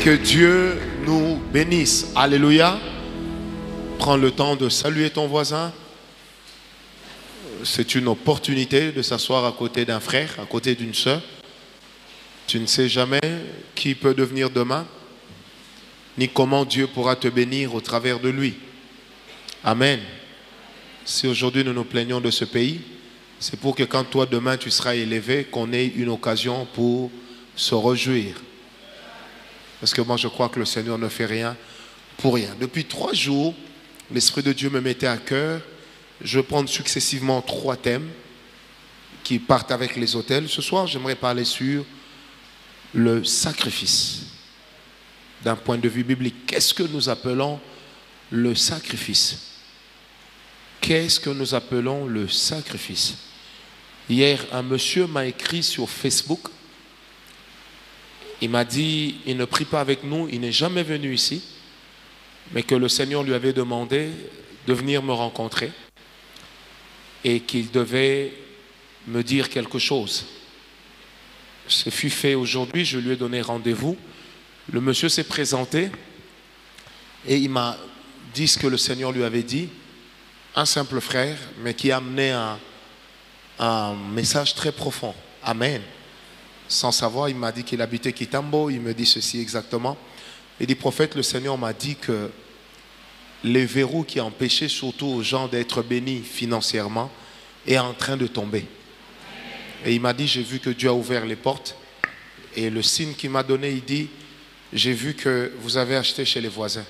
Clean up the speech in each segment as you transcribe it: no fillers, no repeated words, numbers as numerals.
Que Dieu nous bénisse. Alléluia. Prends le temps de saluer ton voisin. C'est une opportunité de s'asseoir à côté d'un frère, à côté d'une sœur. Tu ne sais jamais qui peut devenir demain, ni comment Dieu pourra te bénir au travers de lui. Amen. Si aujourd'hui nous nous plaignons de ce pays, c'est pour que quand toi demain tu seras élevé, qu'on ait une occasion pour se réjouir. Parce que moi je crois que le Seigneur ne fait rien pour rien. Depuis 3 jours, l'Esprit de Dieu me mettait à cœur. Je vais prendre successivement 3 thèmes qui partent avec les autels. Ce soir, j'aimerais parler sur le sacrifice. D'un point de vue biblique, qu'est-ce que nous appelons le sacrifice? Qu'est-ce que nous appelons le sacrifice? Hier, un monsieur m'a écrit sur Facebook. Il m'a dit, il ne prie pas avec nous, il n'est jamais venu ici, mais que le Seigneur lui avait demandé de venir me rencontrer et qu'il devait me dire quelque chose. Ce fut fait aujourd'hui, je lui ai donné rendez-vous. Le monsieur s'est présenté et il m'a dit ce que le Seigneur lui avait dit. Un simple frère, mais qui amenait un message très profond. Amen. Sans savoir, il m'a dit qu'il habitait Kitambo. Il me dit ceci exactement. Il dit, prophète, le Seigneur m'a dit que les verrous qui empêchaient surtout aux gens d'être bénis financièrement est en train de tomber. Et il m'a dit, j'ai vu que Dieu a ouvert les portes. Et le signe qu'il m'a donné, il dit, j'ai vu que vous avez acheté chez les voisins.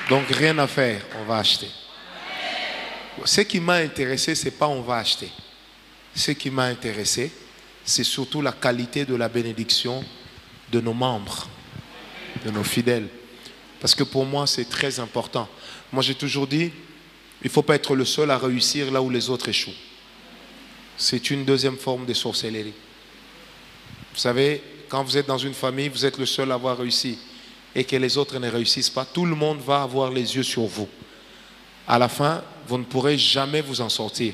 Donc rien à faire, on va acheter. Ce qui m'a intéressé, ce n'est pas on va acheter. Ce qui m'a intéressé, c'est surtout la qualité de la bénédiction de nos membres, de nos fidèles. Parce que pour moi, c'est très important. Moi, j'ai toujours dit, il ne faut pas être le seul à réussir là où les autres échouent. C'est une deuxième forme de sorcellerie. Vous savez, quand vous êtes dans une famille, vous êtes le seul à avoir réussi et que les autres ne réussissent pas, tout le monde va avoir les yeux sur vous. À la fin, vous ne pourrez jamais vous en sortir.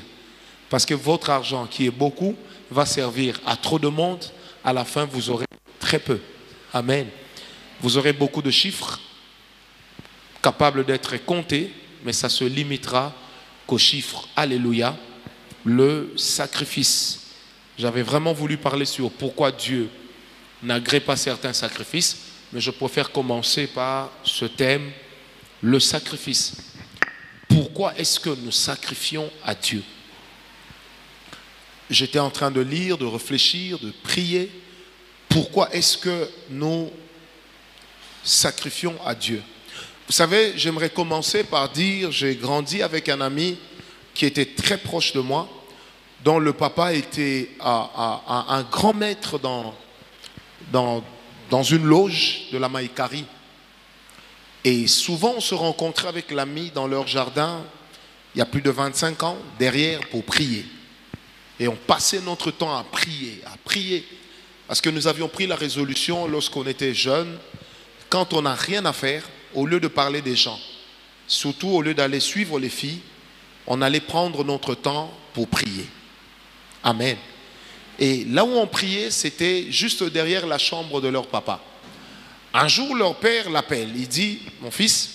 Parce que votre argent, qui est beaucoup, va servir à trop de monde. À la fin, vous aurez très peu. Amen. Vous aurez beaucoup de chiffres capables d'être comptés, mais ça se limitera qu'aux chiffres. Alléluia. Le sacrifice. J'avais vraiment voulu parler sur pourquoi Dieu n'agrée pas certains sacrifices, mais je préfère commencer par ce thème, le sacrifice. Pourquoi est-ce que nous sacrifions à Dieu? J'étais en train de lire, de réfléchir, de prier. Pourquoi est-ce que nous sacrifions à Dieu? Vous savez, j'aimerais commencer par dire, j'ai grandi avec un ami qui était très proche de moi, dont le papa était un grand maître dans une loge de la Maïkari. Et souvent, on se rencontrait avec l'ami dans leur jardin, il y a plus de 25 ans, derrière pour prier. Et on passait notre temps à prier, parce que nous avions pris la résolution lorsqu'on était jeunes, quand on n'a rien à faire, au lieu de parler des gens, surtout au lieu d'aller suivre les filles, on allait prendre notre temps pour prier. Amen. Et là où on priait, c'était juste derrière la chambre de leur papa. Un jour, leur père l'appelle. Il dit, mon fils,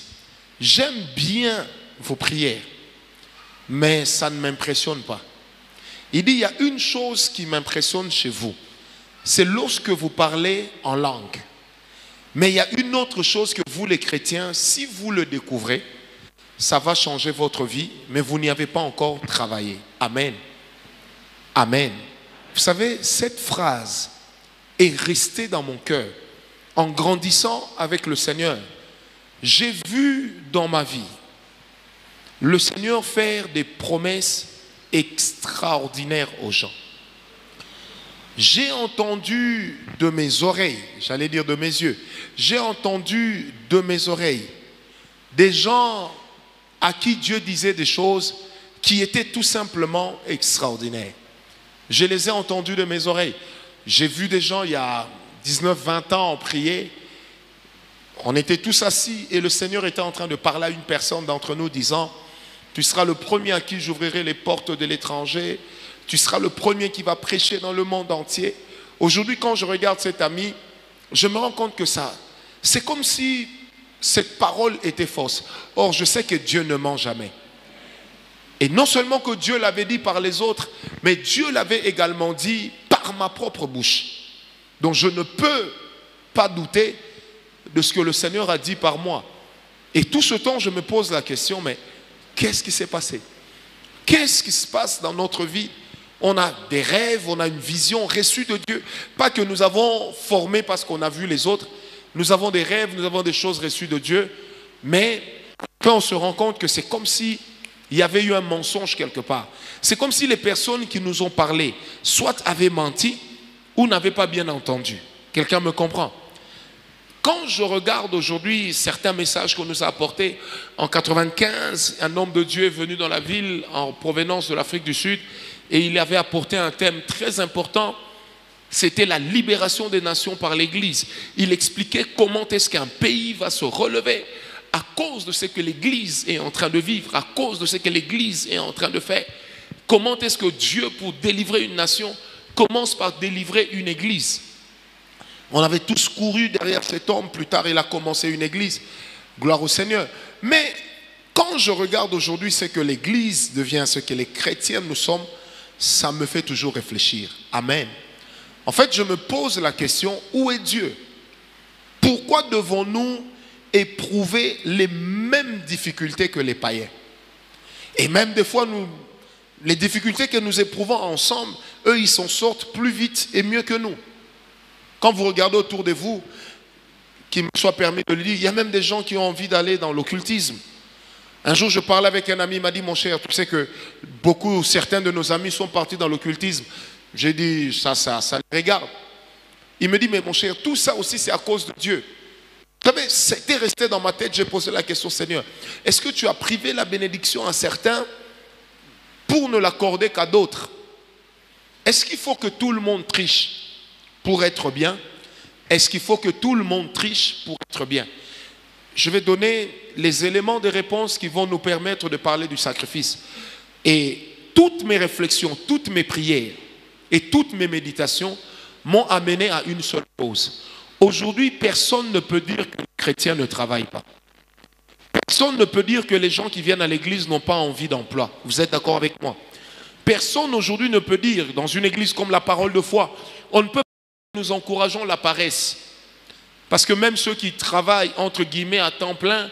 j'aime bien vos prières, mais ça ne m'impressionne pas. Il dit, il y a une chose qui m'impressionne chez vous. C'est lorsque vous parlez en langue. Mais il y a une autre chose que vous, les chrétiens, si vous le découvrez, ça va changer votre vie, mais vous n'y avez pas encore travaillé. Amen. Amen. Vous savez, cette phrase est restée dans mon cœur. En grandissant avec le Seigneur, j'ai vu dans ma vie le Seigneur faire des promesses extraordinaires aux gens. J'ai entendu de mes oreilles, j'allais dire de mes yeux, j'ai entendu de mes oreilles des gens à qui Dieu disait des choses qui étaient tout simplement extraordinaires. Je les ai entendus de mes oreilles. J'ai vu des gens il y a 19-20 ans en prier. On était tous assis et le Seigneur était en train de parler à une personne d'entre nous disant, Tu seras le premier à qui j'ouvrirai les portes de l'étranger. Tu seras le premier qui va prêcher dans le monde entier. Aujourd'hui, quand je regarde cet ami, je me rends compte que ça, c'est comme si cette parole était fausse. Or, je sais que Dieu ne ment jamais. Et non seulement que Dieu l'avait dit par les autres, mais Dieu l'avait également dit par ma propre bouche. Donc, je ne peux pas douter de ce que le Seigneur a dit par moi. Et tout ce temps, je me pose la question, mais qu'est-ce qui s'est passé? Qu'est-ce qui se passe dans notre vie? On a des rêves, on a une vision reçue de Dieu. Pas que nous avons formé parce qu'on a vu les autres. Nous avons des rêves, nous avons des choses reçues de Dieu. Mais quand on se rend compte que c'est comme si il y avait eu un mensonge quelque part. C'est comme si les personnes qui nous ont parlé, soit avaient menti ou n'avaient pas bien entendu. Quelqu'un me comprend? Quand je regarde aujourd'hui certains messages qu'on nous a apportés, en 95, un homme de Dieu est venu dans la ville en provenance de l'Afrique du Sud et il avait apporté un thème très important, c'était la libération des nations par l'Église. Il expliquait comment est-ce qu'un pays va se relever à cause de ce que l'Église est en train de vivre, à cause de ce que l'Église est en train de faire. Comment est-ce que Dieu, pour délivrer une nation, commence par délivrer une Église? On avait tous couru derrière cet homme. Plus tard, il a commencé une église. Gloire au Seigneur. Mais quand je regarde aujourd'hui ce que l'église devient, ce que les chrétiens nous sommes, ça me fait toujours réfléchir. Amen. En fait, je me pose la question, où est Dieu? Pourquoi devons-nous éprouver les mêmes difficultés que les païens? Et même des fois, les difficultés que nous éprouvons ensemble, eux, ils s'en sortent plus vite et mieux que nous. Quand vous regardez autour de vous, qu'il me soit permis de le dire, il y a même des gens qui ont envie d'aller dans l'occultisme. Un jour, je parlais avec un ami, il m'a dit, mon cher, tu sais que certains de nos amis sont partis dans l'occultisme. J'ai dit, ça les regarde. Il me dit, mais mon cher, tout ça aussi, c'est à cause de Dieu. Vous savez, c'était resté dans ma tête, j'ai posé la question, Seigneur, est-ce que tu as privé la bénédiction à certains pour ne l'accorder qu'à d'autres? Est-ce qu'il faut que tout le monde triche pour être bien? Est-ce qu'il faut que tout le monde triche pour être bien? Je vais donner les éléments de réponse qui vont nous permettre de parler du sacrifice. Et toutes mes réflexions, toutes mes prières et toutes mes méditations m'ont amené à une seule chose. Aujourd'hui, personne ne peut dire que les chrétiens ne travaillent pas. Personne ne peut dire que les gens qui viennent à l'église n'ont pas envie d'emploi. Vous êtes d'accord avec moi? Personne aujourd'hui ne peut dire, dans une église comme la Parole de foi, on ne peut pas. Nous encourageons la paresse. Parce que même ceux qui travaillent, entre guillemets, à temps plein,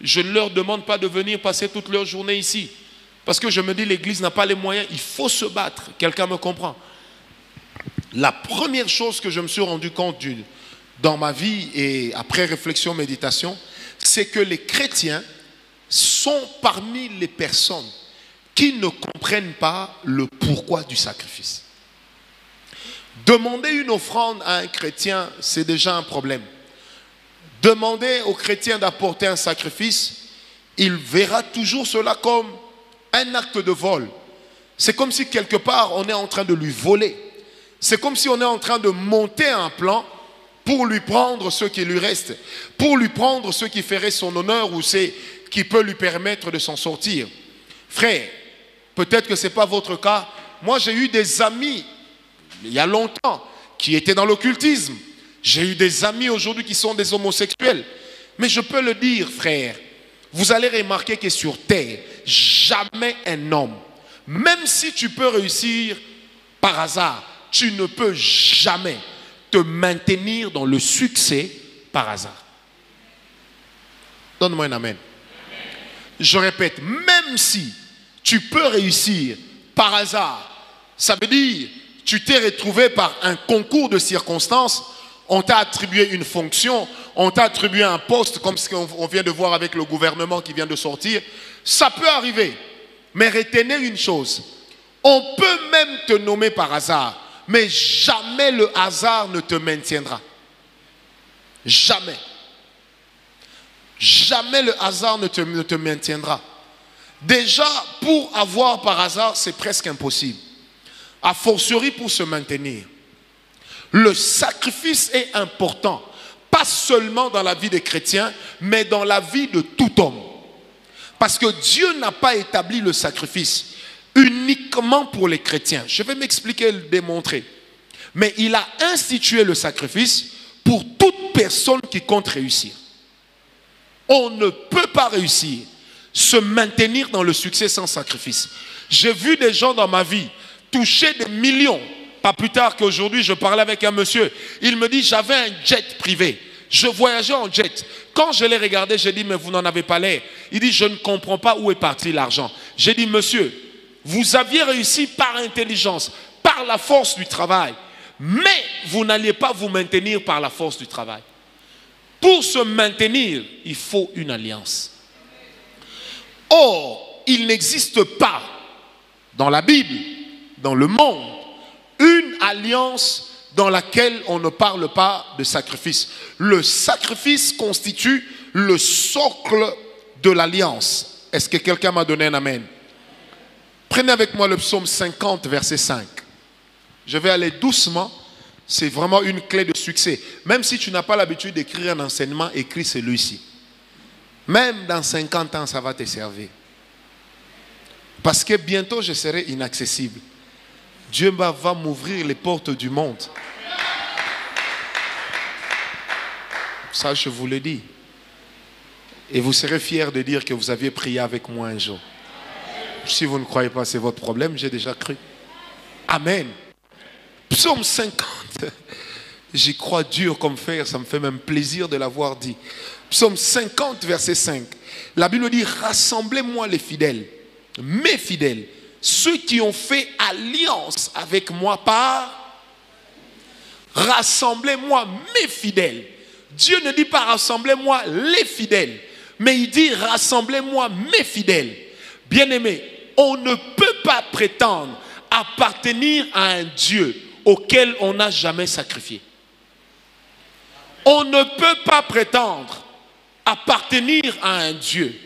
je ne leur demande pas de venir passer toute leur journée ici. Parce que je me dis, l'église n'a pas les moyens, il faut se battre. Quelqu'un me comprend? La première chose que je me suis rendu compte dans ma vie et après réflexion, méditation, c'est que les chrétiens sont parmi les personnes qui ne comprennent pas le pourquoi du sacrifice. Demander une offrande à un chrétien, c'est déjà un problème. Demander au chrétien d'apporter un sacrifice, il verra toujours cela comme un acte de vol. C'est comme si quelque part on est en train de lui voler. C'est comme si on est en train de monter un plan pour lui prendre ce qui lui reste, pour lui prendre ce qui ferait son honneur ou ce qui peut lui permettre de s'en sortir. Frère, peut-être que ce n'est pas votre cas. Moi, j'ai eu des amis il y a longtemps, qui étaient dans l'occultisme. J'ai eu des amis aujourd'hui qui sont des homosexuels. Mais je peux le dire, frère, vous allez remarquer que sur terre, jamais un homme, même si tu peux réussir par hasard, tu ne peux jamais te maintenir dans le succès par hasard. Donne-moi un amen. Je répète, même si tu peux réussir par hasard, ça veut dire tu t'es retrouvé par un concours de circonstances, on t'a attribué une fonction, on t'a attribué un poste, comme ce qu'on vient de voir avec le gouvernement qui vient de sortir. Ça peut arriver, mais retenez une chose, on peut même te nommer par hasard, mais jamais le hasard ne te maintiendra. Jamais. Jamais le hasard ne te maintiendra. Déjà, pour avoir par hasard, c'est presque impossible. A fortiori pour se maintenir. Le sacrifice est important, pas seulement dans la vie des chrétiens, mais dans la vie de tout homme. Parce que Dieu n'a pas établi le sacrifice uniquement pour les chrétiens. Je vais m'expliquer et le démontrer. Mais il a institué le sacrifice pour toute personne qui compte réussir. On ne peut pas réussir, se maintenir dans le succès sans sacrifice. J'ai vu des gens dans ma vie toucher des millions. Pas plus tard qu'aujourd'hui, je parlais avec un monsieur. Il me dit, j'avais un jet privé. Je voyageais en jet. Quand je l'ai regardé, j'ai dit, mais vous n'en avez pas l'air. Il dit, je ne comprends pas où est parti l'argent. J'ai dit, monsieur, vous aviez réussi par intelligence, par la force du travail. Mais vous n'alliez pas vous maintenir par la force du travail. Pour se maintenir, il faut une alliance. Or, il n'existe pas dans la Bible, dans le monde, une alliance dans laquelle on ne parle pas de sacrifice. Le sacrifice constitue le socle de l'alliance. Est-ce que quelqu'un m'a donné un amen? Prenez avec moi le psaume 50, verset 5. Je vais aller doucement. C'est vraiment une clé de succès. Même si tu n'as pas l'habitude d'écrire un enseignement, écris celui-ci. Même dans 50 ans, ça va te servir. Parce que bientôt, je serai inaccessible. Dieu va m'ouvrir les portes du monde. Ça, je vous le dis. Et vous serez fiers de dire que vous aviez prié avec moi un jour. Si vous ne croyez pas, c'est votre problème. J'ai déjà cru. Amen. Psaume 50. J'y crois dur comme fer. Ça me fait même plaisir de l'avoir dit. Psaume 50, verset 5. La Bible dit, rassemblez-moi les fidèles, mes fidèles, ceux qui ont fait alliance avec moi par... Rassemblez-moi mes fidèles. Dieu ne dit pas rassemblez-moi les fidèles, mais il dit rassemblez-moi mes fidèles. Bien-aimés, on ne peut pas prétendre appartenir à un Dieu auquel on n'a jamais sacrifié. On ne peut pas prétendre appartenir à un Dieu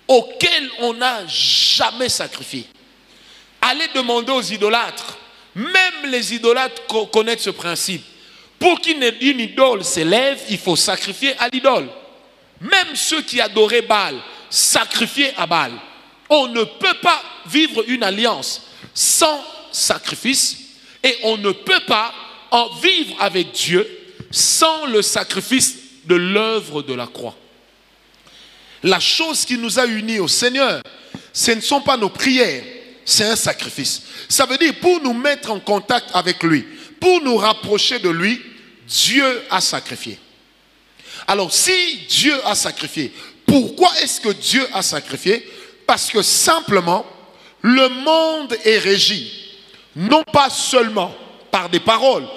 auquel on n'a jamais sacrifié. Allez demander aux idolâtres. Même les idolâtres connaissent ce principe. Pour qu'une idole s'élève, il faut sacrifier à l'idole. Même ceux qui adoraient Baal, sacrifier à Baal. On ne peut pas vivre une alliance sans sacrifice et on ne peut pas en vivre avec Dieu sans le sacrifice de l'œuvre de la croix. La chose qui nous a unis au Seigneur, ce ne sont pas nos prières, c'est un sacrifice. Ça veut dire pour nous mettre en contact avec lui, pour nous rapprocher de lui, Dieu a sacrifié. Alors si Dieu a sacrifié, pourquoi est-ce que Dieu a sacrifié? Parce que simplement, le monde est régi, non pas seulement par des paroles.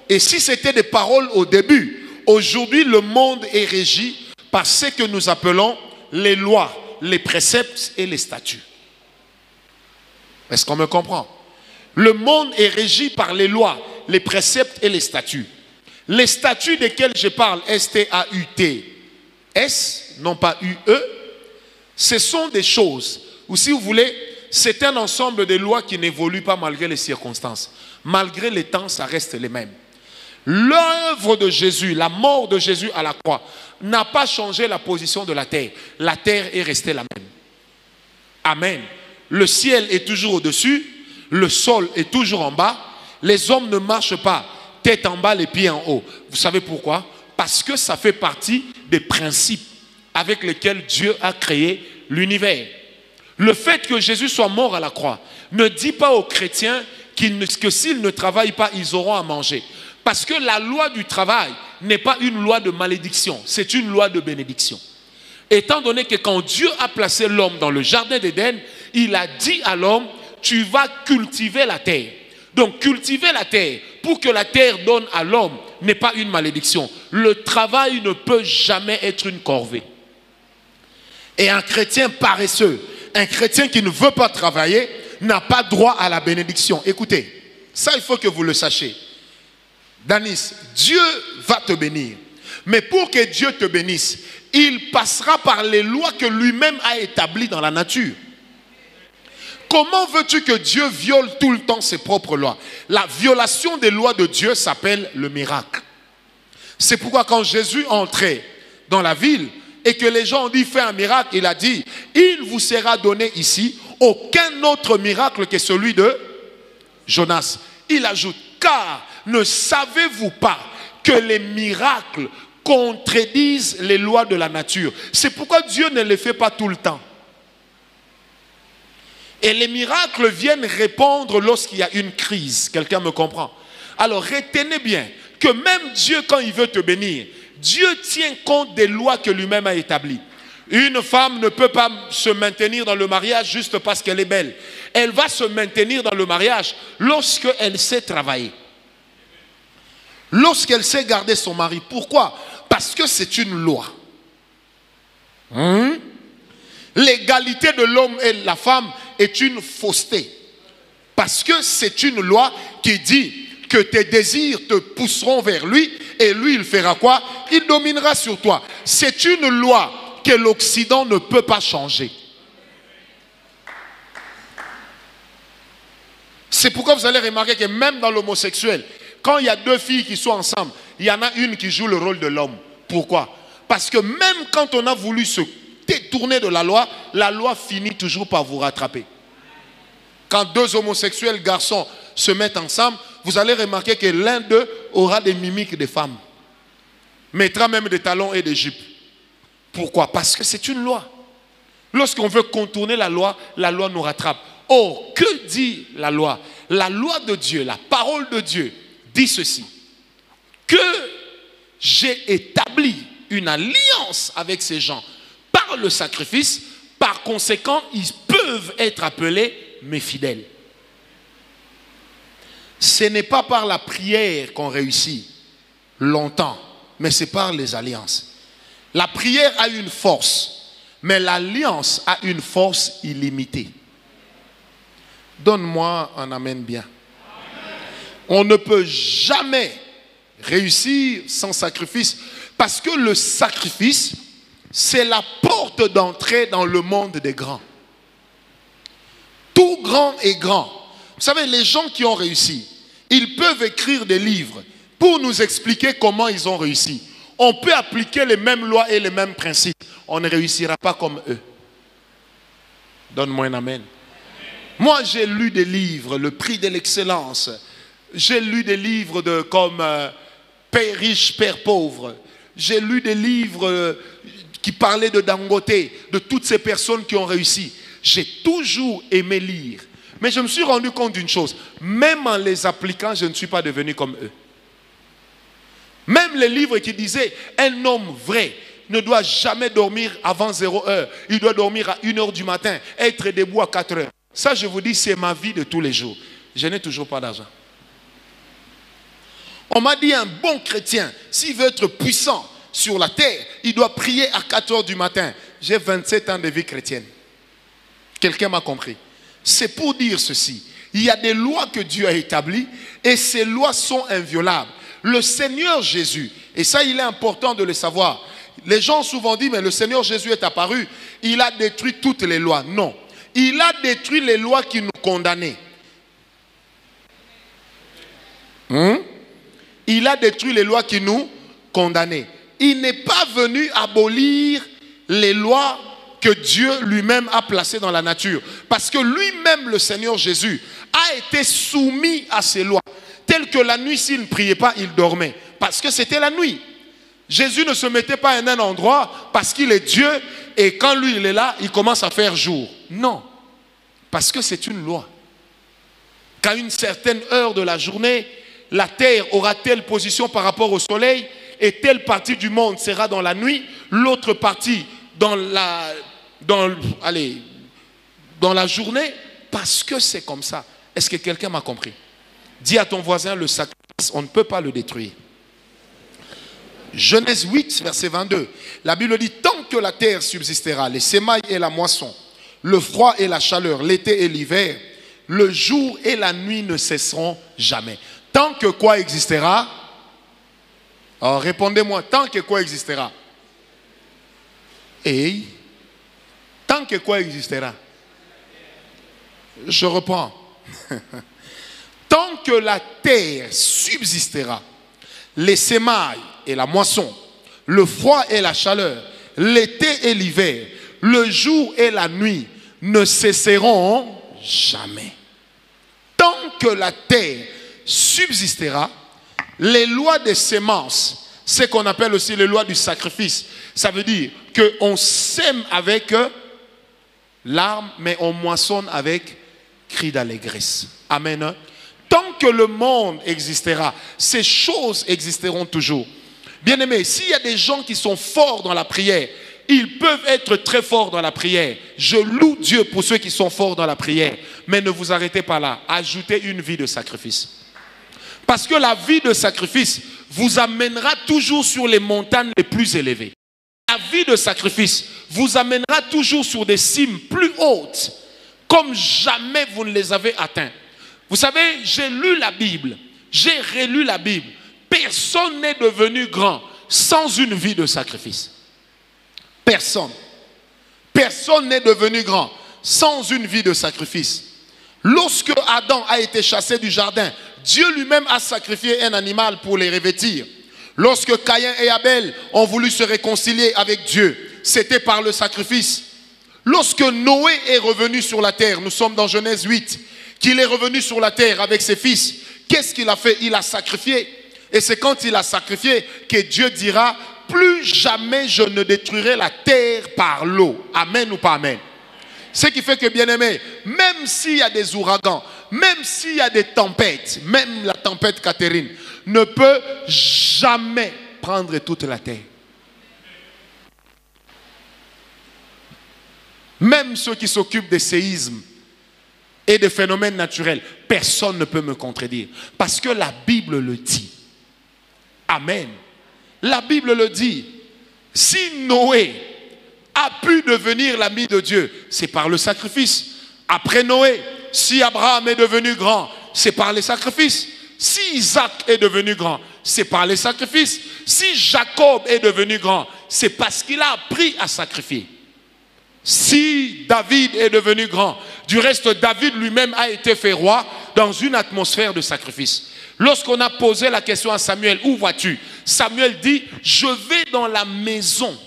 Et si c'était des paroles au début, aujourd'hui le monde est régi par ce que nous appelons les lois, les préceptes et les statuts. Est-ce qu'on me comprend? Le monde est régi par les lois, les préceptes et les statuts. Les statuts desquels je parle, S-T-A-U-T, S, non pas U-E, ce sont des choses, ou si vous voulez, c'est un ensemble de lois qui n'évoluent pas malgré les circonstances. Malgré les temps, ça reste les mêmes. L'œuvre de Jésus, la mort de Jésus à la croix, n'a pas changé la position de la terre. La terre est restée la même. Amen. Le ciel est toujours au-dessus, le sol est toujours en bas. Les hommes ne marchent pas tête en bas, les pieds en haut. Vous savez pourquoi? Parce que ça fait partie des principes avec lesquels Dieu a créé l'univers. Le fait que Jésus soit mort à la croix ne dit pas aux chrétiens que s'ils ne travaillent pas, ils auront à manger. Parce que la loi du travail n'est pas une loi de malédiction, c'est une loi de bénédiction. Étant donné que quand Dieu a placé l'homme dans le jardin d'Éden, il a dit à l'homme, tu vas cultiver la terre. Donc cultiver la terre pour que la terre donne à l'homme n'est pas une malédiction. Le travail ne peut jamais être une corvée. Et un chrétien paresseux, un chrétien qui ne veut pas travailler, n'a pas droit à la bénédiction. Écoutez, ça il faut que vous le sachiez. Danis, Dieu va te bénir. Mais pour que Dieu te bénisse, il passera par les lois que lui-même a établies dans la nature. Comment veux-tu que Dieu viole tout le temps ses propres lois? La violation des lois de Dieu s'appelle le miracle. C'est pourquoi quand Jésus entrait dans la ville, et que les gens ont dit fais un miracle, il a dit, il vous sera donné ici aucun autre miracle que celui de Jonas. Il ajoute, car ne savez-vous pas que les miracles contredisent les lois de la nature? C'est pourquoi Dieu ne les fait pas tout le temps. Et les miracles viennent répondre lorsqu'il y a une crise. Quelqu'un me comprend? Alors retenez bien que même Dieu, quand il veut te bénir, Dieu tient compte des lois que lui-même a établies. Une femme ne peut pas se maintenir dans le mariage juste parce qu'elle est belle. Elle va se maintenir dans le mariage lorsqu'elle sait travailler. Lorsqu'elle sait garder son mari. Pourquoi? Parce que c'est une loi. L'égalité de l'homme et de la femme est une fausseté. Parce que c'est une loi qui dit que tes désirs te pousseront vers lui et lui il fera quoi? Il dominera sur toi. C'est une loi que l'Occident ne peut pas changer. C'est pourquoi vous allez remarquer que même dans l'homosexuel, quand il y a deux filles qui sont ensemble, il y en a une qui joue le rôle de l'homme. Pourquoi? Parce que même quand on a voulu se détourner de la loi finit toujours par vous rattraper. Quand deux homosexuels garçons se mettent ensemble, vous allez remarquer que l'un d'eux aura des mimiques de femmes. Mettra même des talons et des jupes. Pourquoi? Parce que c'est une loi. Lorsqu'on veut contourner la loi nous rattrape. Or, que dit la loi? La loi de Dieu, la parole de Dieu dit ceci. Que j'ai établi une alliance avec ces gens par le sacrifice, par conséquent, ils peuvent être appelés mes fidèles. Ce n'est pas par la prière qu'on réussit longtemps, mais c'est par les alliances. La prière a une force, mais l'alliance a une force illimitée. Donne-moi un amen bien. On ne peut jamais réussir sans sacrifice, parce que le sacrifice, c'est la porte d'entrée dans le monde des grands. Tout grand est grand. Vous savez, les gens qui ont réussi, ils peuvent écrire des livres pour nous expliquer comment ils ont réussi. On peut appliquer les mêmes lois et les mêmes principes. On ne réussira pas comme eux. Donne-moi un amen. Moi, j'ai lu des livres, Le Prix de l'excellence. J'ai lu des livres comme Père riche, Père pauvre. J'ai lu des livres qui parlaient de Dangote, de toutes ces personnes qui ont réussi. J'ai toujours aimé lire. Mais je me suis rendu compte d'une chose. Même en les appliquant, je ne suis pas devenu comme eux. Même les livres qui disaient un homme vrai ne doit jamais dormir avant 0 heure. Il doit dormir à 1 heure du matin, être debout à 4 heures. Ça, je vous dis, c'est ma vie de tous les jours. Je n'ai toujours pas d'argent. On m'a dit, un bon chrétien, s'il veut être puissant sur la terre, il doit prier à 4 heures du matin. J'ai 27 ans de vie chrétienne. Quelqu'un m'a compris. C'est pour dire ceci. Il y a des lois que Dieu a établies et ces lois sont inviolables. Le Seigneur Jésus, et ça il est important de le savoir. Les gens ont souvent dit, mais le Seigneur Jésus est apparu, il a détruit toutes les lois. Non. Il a détruit les lois qui nous condamnaient. Il a détruit les lois qui nous condamnaient. Il n'est pas venu abolir les lois que Dieu lui-même a placées dans la nature. Parce que lui-même, le Seigneur Jésus, a été soumis à ces lois. Telles que la nuit, s'il ne priait pas, il dormait. Parce que c'était la nuit. Jésus ne se mettait pas à un endroit parce qu'il est Dieu et quand lui il est là, il commence à faire jour. Non. Parce que c'est une loi. Qu'à une certaine heure de la journée, la terre aura telle position par rapport au soleil et telle partie du monde sera dans la nuit, l'autre partie dans la journée, parce que c'est comme ça. Est-ce que quelqu'un m'a compris? Dis à ton voisin, le sacrifice, on ne peut pas le détruire. Genèse 8, verset 22. La Bible dit, tant que la terre subsistera, les semailles et la moisson, le froid et la chaleur, l'été et l'hiver, le jour et la nuit ne cesseront jamais. Tant que quoi existera? Alors répondez-moi, tant que quoi existera? Et tant que quoi existera? Je reprends. Tant que la terre subsistera, les semailles et la moisson, le froid et la chaleur, l'été et l'hiver, le jour et la nuit ne cesseront jamais. Tant que la terre subsistera, les lois des semences, ce qu'on appelle aussi les lois du sacrifice, ça veut dire qu'on sème avec larmes, mais on moissonne avec cris d'allégresse. Amen. Tant que le monde existera, ces choses existeront toujours. Bien-aimés, s'il y a des gens qui sont forts dans la prière, ils peuvent être très forts dans la prière. Je loue Dieu pour ceux qui sont forts dans la prière. Mais ne vous arrêtez pas là. Ajoutez une vie de sacrifice. Parce que la vie de sacrifice vous amènera toujours sur les montagnes les plus élevées. La vie de sacrifice vous amènera toujours sur des cimes plus hautes, comme jamais vous ne les avez atteints. Vous savez, j'ai lu la Bible, j'ai relu la Bible. Personne n'est devenu grand sans une vie de sacrifice. Personne. Personne n'est devenu grand sans une vie de sacrifice. Lorsque Adam a été chassé du jardin, Dieu lui-même a sacrifié un animal pour les revêtir. Lorsque Caïn et Abel ont voulu se réconcilier avec Dieu, c'était par le sacrifice. Lorsque Noé est revenu sur la terre, nous sommes dans Genèse 8, qu'il est revenu sur la terre avec ses fils, qu'est-ce qu'il a fait? Il a sacrifié. Et c'est quand il a sacrifié que Dieu dira, plus jamais je ne détruirai la terre par l'eau. Amen ou pas amen? Ce qui fait que, bien aimé, même s'il y a des ouragans, même s'il y a des tempêtes, même la tempête Catherine ne peut jamais prendre toute la terre. Même ceux qui s'occupent des séismes et des phénomènes naturels, personne ne peut me contredire. Parce que la Bible le dit. Amen. La Bible le dit. Si Noé a pu devenir l'ami de Dieu, c'est par le sacrifice. Après Noé, si Abraham est devenu grand, c'est par les sacrifices. Si Isaac est devenu grand, c'est par les sacrifices. Si Jacob est devenu grand, c'est parce qu'il a appris à sacrifier. Si David est devenu grand, du reste David lui-même a été fait roi dans une atmosphère de sacrifice. Lorsqu'on a posé la question à Samuel, où vas-tu? Samuel dit, je vais dans la maison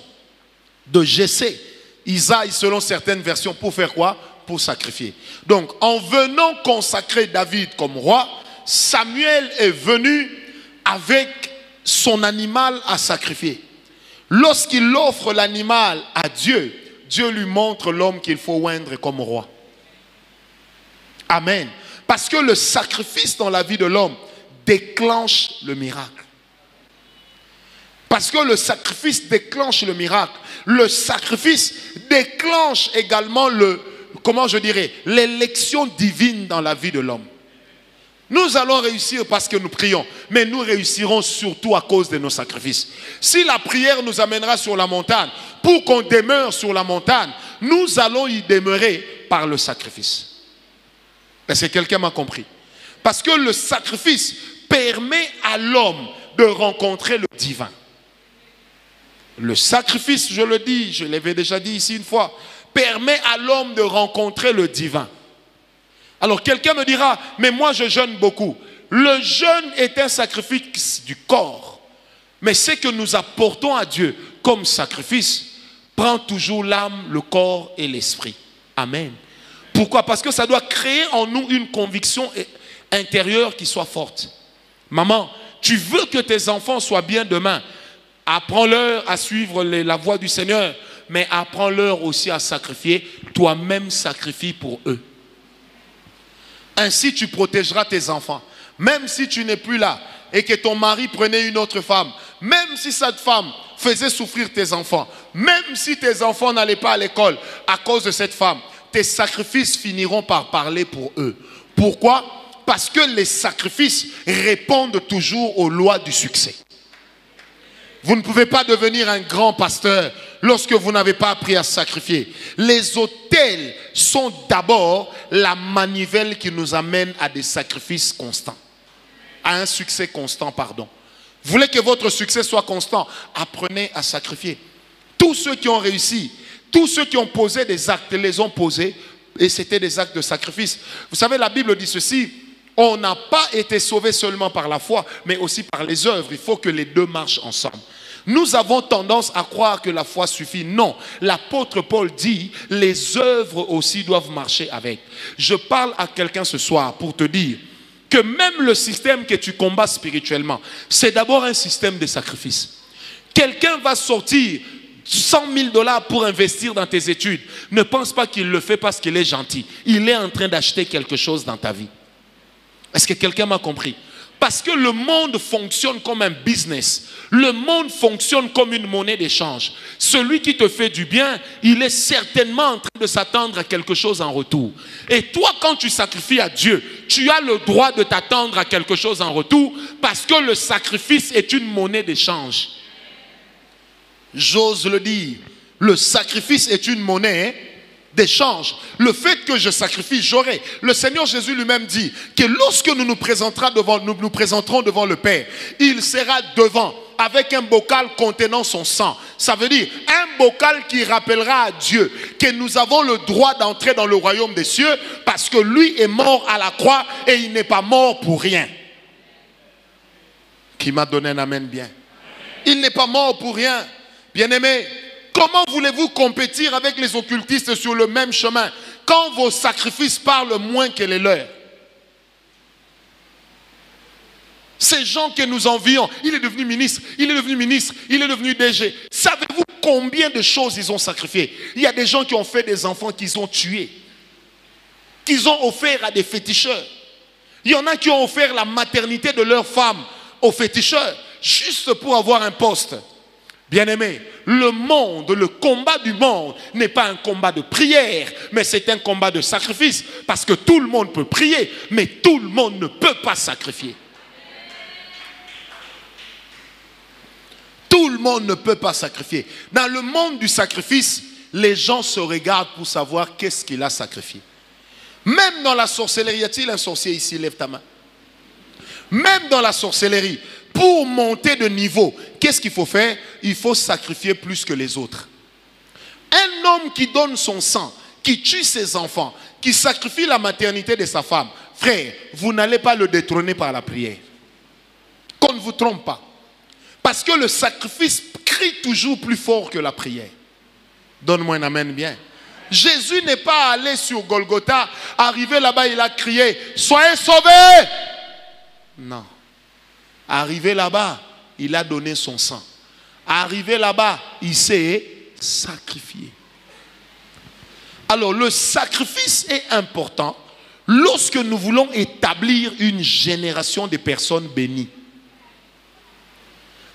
de Jessé, Isaïe selon certaines versions, pour faire quoi? Pour sacrifier. Donc en venant consacrer David comme roi, Samuel est venu avec son animal à sacrifier. Lorsqu'il offre l'animal à Dieu, Dieu lui montre l'homme qu'il faut oindre comme roi. Amen. Parce que le sacrifice dans la vie de l'homme déclenche le miracle. Parce que le sacrifice déclenche le miracle. Le sacrifice déclenche également l'élection divine dans la vie de l'homme. Nous allons réussir parce que nous prions, mais nous réussirons surtout à cause de nos sacrifices. Si la prière nous amènera sur la montagne, pour qu'on demeure sur la montagne, nous allons y demeurer par le sacrifice. Est-ce que quelqu'un m'a compris? Parce que le sacrifice permet à l'homme de rencontrer le divin. Le sacrifice, je le dis, je l'avais déjà dit ici une fois, permet à l'homme de rencontrer le divin. Alors quelqu'un me dira, mais moi je jeûne beaucoup. Le jeûne est un sacrifice du corps. Mais ce que nous apportons à Dieu comme sacrifice prend toujours l'âme, le corps et l'esprit. Amen. Pourquoi? Parce que ça doit créer en nous une conviction intérieure qui soit forte. Maman, tu veux que tes enfants soient bien demain. Apprends-leur à suivre la voie du Seigneur, mais apprends-leur aussi à sacrifier. Toi-même sacrifie pour eux. Ainsi tu protégeras tes enfants. Même si tu n'es plus là et que ton mari prenait une autre femme, même si cette femme faisait souffrir tes enfants, même si tes enfants n'allaient pas à l'école à cause de cette femme, tes sacrifices finiront par parler pour eux. Pourquoi? Parce que les sacrifices répondent toujours aux lois du succès. Vous ne pouvez pas devenir un grand pasteur lorsque vous n'avez pas appris à sacrifier. Les autels sont d'abord la manivelle qui nous amène à des sacrifices constants. À un succès constant, pardon. Vous voulez que votre succès soit constant? Apprenez à sacrifier. Tous ceux qui ont réussi, tous ceux qui ont posé des actes, les ont posés et c'était des actes de sacrifice. Vous savez, la Bible dit ceci, on n'a pas été sauvé seulement par la foi, mais aussi par les œuvres. Il faut que les deux marchent ensemble. Nous avons tendance à croire que la foi suffit. Non, l'apôtre Paul dit, les œuvres aussi doivent marcher avec. Je parle à quelqu'un ce soir pour te dire que même le système que tu combats spirituellement, c'est d'abord un système de sacrifice. Quelqu'un va sortir 100 000 $ pour investir dans tes études. Ne pense pas qu'il le fait parce qu'il est gentil. Il est en train d'acheter quelque chose dans ta vie. Est-ce que quelqu'un m'a compris? Parce que le monde fonctionne comme un business. Le monde fonctionne comme une monnaie d'échange. Celui qui te fait du bien, il est certainement en train de s'attendre à quelque chose en retour. Et toi, quand tu sacrifies à Dieu, tu as le droit de t'attendre à quelque chose en retour parce que le sacrifice est une monnaie d'échange. J'ose le dire, le sacrifice est une monnaie d'échange. Le fait que je sacrifie, j'aurai. Le Seigneur Jésus lui-même dit que lorsque nous nous présenterons devant le Père, il sera devant avec un bocal contenant son sang. Ça veut dire un bocal qui rappellera à Dieu que nous avons le droit d'entrer dans le royaume des cieux parce que lui est mort à la croix et il n'est pas mort pour rien. Qui m'a donné un amen bien. Il n'est pas mort pour rien. Bien-aimés, comment voulez-vous compétir avec les occultistes sur le même chemin quand vos sacrifices parlent moins que les leurs? Ces gens que nous envions, il est devenu ministre, il est devenu ministre, il est devenu DG. Savez-vous combien de choses ils ont sacrifiées? Il y a des gens qui ont fait des enfants qu'ils ont tués, qu'ils ont offert à des féticheurs. Il y en a qui ont offert la maternité de leur femme aux féticheurs, juste pour avoir un poste. Bien-aimés, le monde, le combat du monde n'est pas un combat de prière, mais c'est un combat de sacrifice. Parce que tout le monde peut prier, mais tout le monde ne peut pas sacrifier. Tout le monde ne peut pas sacrifier. Dans le monde du sacrifice, les gens se regardent pour savoir qu'est-ce qu'il a sacrifié. Même dans la sorcellerie, y a-t-il un sorcier ici? Lève ta main. Même dans la sorcellerie, pour monter de niveau, qu'est-ce qu'il faut faire? Il faut sacrifier plus que les autres. Un homme qui donne son sang, qui tue ses enfants, qui sacrifie la maternité de sa femme, frère, vous n'allez pas le détrôner par la prière. Qu'on ne vous trompe pas. Parce que le sacrifice crie toujours plus fort que la prière. Donne-moi un amen bien. Jésus n'est pas allé sur Golgotha, arrivé là-bas, il a crié, soyez sauvés! Non. Arrivé là-bas, il a donné son sang. Arrivé là-bas, il s'est sacrifié. Alors, le sacrifice est important lorsque nous voulons établir une génération de personnes bénies.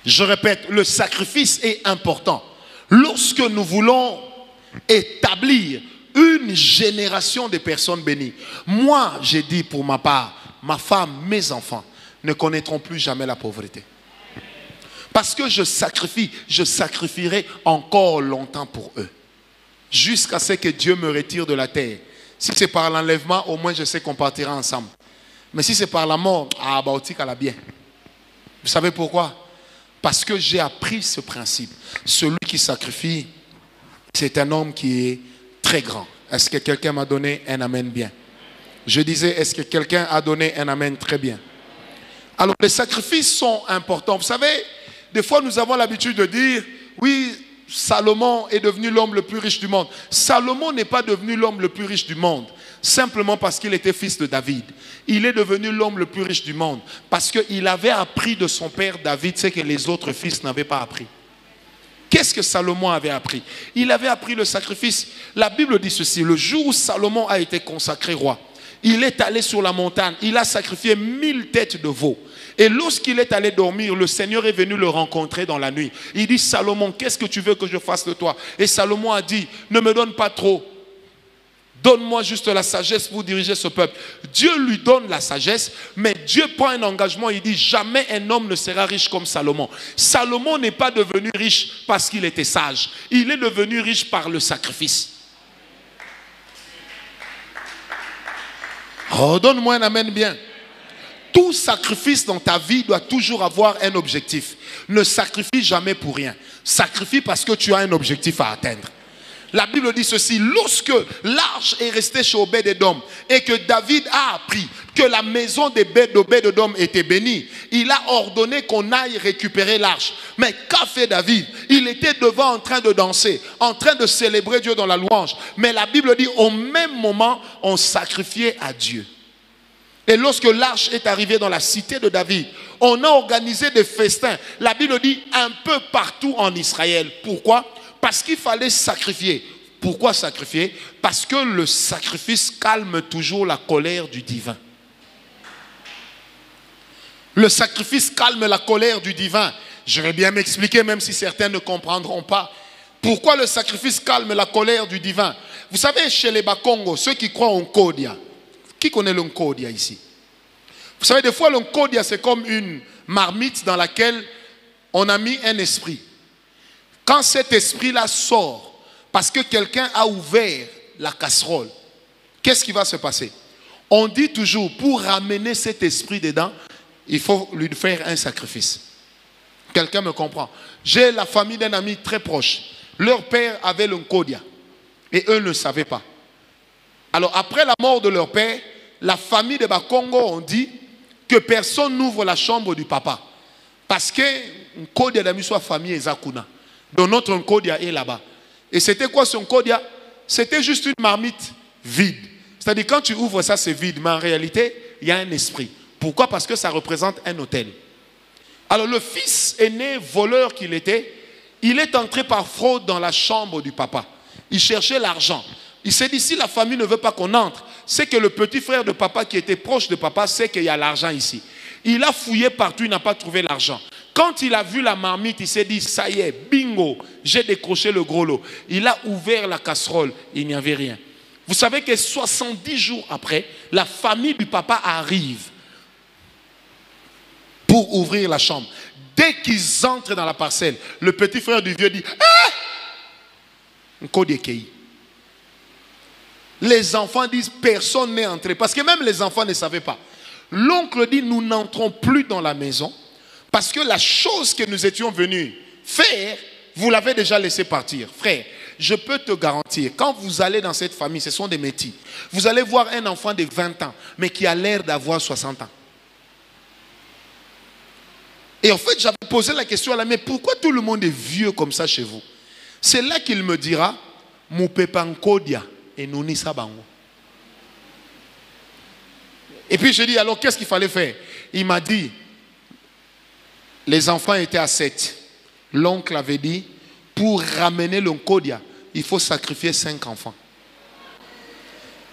Je répète, le sacrifice est important lorsque nous voulons établir une génération de personnes bénies. Moi, j'ai dit pour ma part, ma femme, mes enfants ne connaîtront plus jamais la pauvreté. Parce que je sacrifierai encore longtemps pour eux. Jusqu'à ce que Dieu me retire de la terre. Si c'est par l'enlèvement, au moins je sais qu'on partira ensemble. Mais si c'est par la mort, bien. Vous savez pourquoi? Parce que j'ai appris ce principe. Celui qui sacrifie, c'est un homme qui est très grand. Est-ce que quelqu'un m'a donné un amen bien? Je disais, est-ce que quelqu'un a donné un amen très bien? Alors, les sacrifices sont importants. Vous savez, des fois, nous avons l'habitude de dire, oui, Salomon est devenu l'homme le plus riche du monde. Salomon n'est pas devenu l'homme le plus riche du monde, simplement parce qu'il était fils de David. Il est devenu l'homme le plus riche du monde, parce qu'il avait appris de son père David ce que les autres fils n'avaient pas appris. Qu'est-ce que Salomon avait appris? Il avait appris le sacrifice. La Bible dit ceci, le jour où Salomon a été consacré roi, il est allé sur la montagne, il a sacrifié 1000 têtes de veau. Et lorsqu'il est allé dormir, le Seigneur est venu le rencontrer dans la nuit. Il dit, Salomon, qu'est-ce que tu veux que je fasse de toi? Et Salomon a dit, ne me donne pas trop. Donne-moi juste la sagesse pour diriger ce peuple. Dieu lui donne la sagesse, mais Dieu prend un engagement. Il dit, jamais un homme ne sera riche comme Salomon. Salomon n'est pas devenu riche parce qu'il était sage. Il est devenu riche par le sacrifice. Oh, donne-moi un amen bien. Tout sacrifice dans ta vie doit toujours avoir un objectif. Ne sacrifie jamais pour rien. Sacrifie parce que tu as un objectif à atteindre. La Bible dit ceci: lorsque l'arche est restée chez Obed-Édom et que David a appris que la maison d'Obed-Édom était bénie, il a ordonné qu'on aille récupérer l'arche. Mais qu'a fait David? Il était devant en train de danser, en train de célébrer Dieu dans la louange. Mais la Bible dit au même moment, on sacrifiait à Dieu. Et lorsque l'arche est arrivée dans la cité de David, on a organisé des festins. La Bible dit un peu partout en Israël. Pourquoi? Parce qu'il fallait sacrifier. Pourquoi sacrifier? Parce que le sacrifice calme toujours la colère du divin. Le sacrifice calme la colère du divin. Je vais bien m'expliquer, même si certains ne comprendront pas. Pourquoi le sacrifice calme la colère du divin? Vous savez, chez les Bakongo, ceux qui croient en Nkodia, qui connaît le Nkodia ici? Vous savez, des fois, le Nkodia, c'est comme une marmite dans laquelle on a mis un esprit. Quand cet esprit-là sort, parce que quelqu'un a ouvert la casserole, qu'est-ce qui va se passer? On dit toujours, pour ramener cet esprit dedans, il faut lui faire un sacrifice. Quelqu'un me comprend? J'ai la famille d'un ami très proche. Leur père avait le Nkodia et eux ne savaient pas. Alors après la mort de leur père, la famille de Bakongo ont dit que personne n'ouvre la chambre du papa. Parce que Nkodia d'ami soit famille Ezakuna. Donc notre Nkodia est là-bas. Et c'était quoi ce Nkodia? C'était juste une marmite vide. C'est-à-dire quand tu ouvres ça, c'est vide. Mais en réalité, il y a un esprit. Pourquoi? Parce que ça représente un autel. Alors le fils aîné, voleur qu'il était, il est entré par fraude dans la chambre du papa. Il cherchait l'argent. Il s'est dit, si la famille ne veut pas qu'on entre, c'est que le petit frère de papa qui était proche de papa sait qu'il y a l'argent ici. Il a fouillé partout, il n'a pas trouvé l'argent. Quand il a vu la marmite, il s'est dit, ça y est, bingo, j'ai décroché le gros lot. Il a ouvert la casserole, il n'y avait rien. Vous savez que 70 jours après, la famille du papa arrive pour ouvrir la chambre. Dès qu'ils entrent dans la parcelle, le petit frère du vieux dit, les enfants disent, personne n'est entré. Parce que même les enfants ne savaient pas. L'oncle dit, nous n'entrons plus dans la maison parce que la chose que nous étions venus faire, vous l'avez déjà laissé partir. Frère, je peux te garantir, quand vous allez dans cette famille, ce sont des métis. Vous allez voir un enfant de 20 ans, mais qui a l'air d'avoir 60 ans. Et en fait, j'avais posé la question à la mère, pourquoi tout le monde est vieux comme ça chez vous? C'est là qu'il me dira, Moupepankodia et Nouni Sabango. Et puis je dis, alors qu'est-ce qu'il fallait faire? Il m'a dit, les enfants étaient à 7. L'oncle avait dit, pour ramener le Nkodia, il faut sacrifier 5 enfants.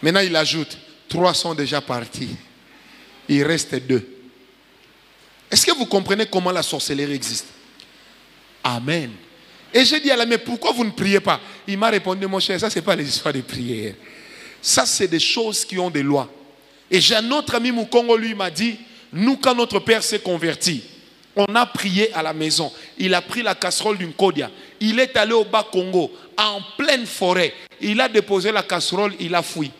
Maintenant il ajoute, 3 sont déjà partis. Il reste 2. Est-ce que vous comprenez comment la sorcellerie existe? Amen. Et j'ai dit à la mère, pourquoi vous ne priez pas? Il m'a répondu, mon cher, ça c'est pas les histoires de prière. Ça c'est des choses qui ont des lois. Et j'ai un autre ami Moukongo, lui m'a dit, nous quand notre père s'est converti, on a prié à la maison. Il a pris la casserole d'une Nkodia. Il est allé au Bas-Congo, en pleine forêt. Il a déposé la casserole, il a fouillé.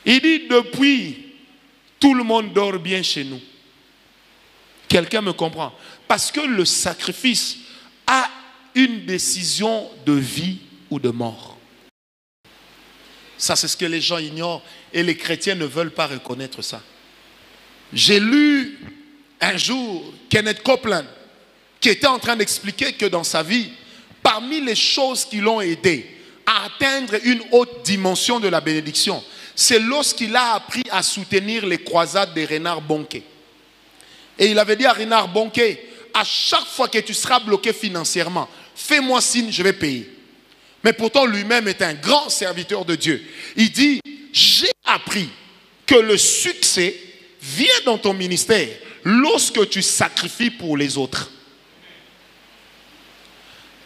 Il dit, depuis, tout le monde dort bien chez nous. Quelqu'un me comprend? Parce que le sacrifice a une décision de vie ou de mort. Ça, c'est ce que les gens ignorent et les chrétiens ne veulent pas reconnaître ça. J'ai lu un jour Kenneth Copeland qui était en train d'expliquer que dans sa vie, parmi les choses qui l'ont aidé à atteindre une haute dimension de la bénédiction, c'est lorsqu'il a appris à soutenir les croisades de Renard Bonke. Et il avait dit à Renard Bonke, à chaque fois que tu seras bloqué financièrement, fais-moi signe, je vais payer. Mais pourtant lui-même est un grand serviteur de Dieu. Il dit, j'ai appris que le succès vient dans ton ministère lorsque tu sacrifies pour les autres.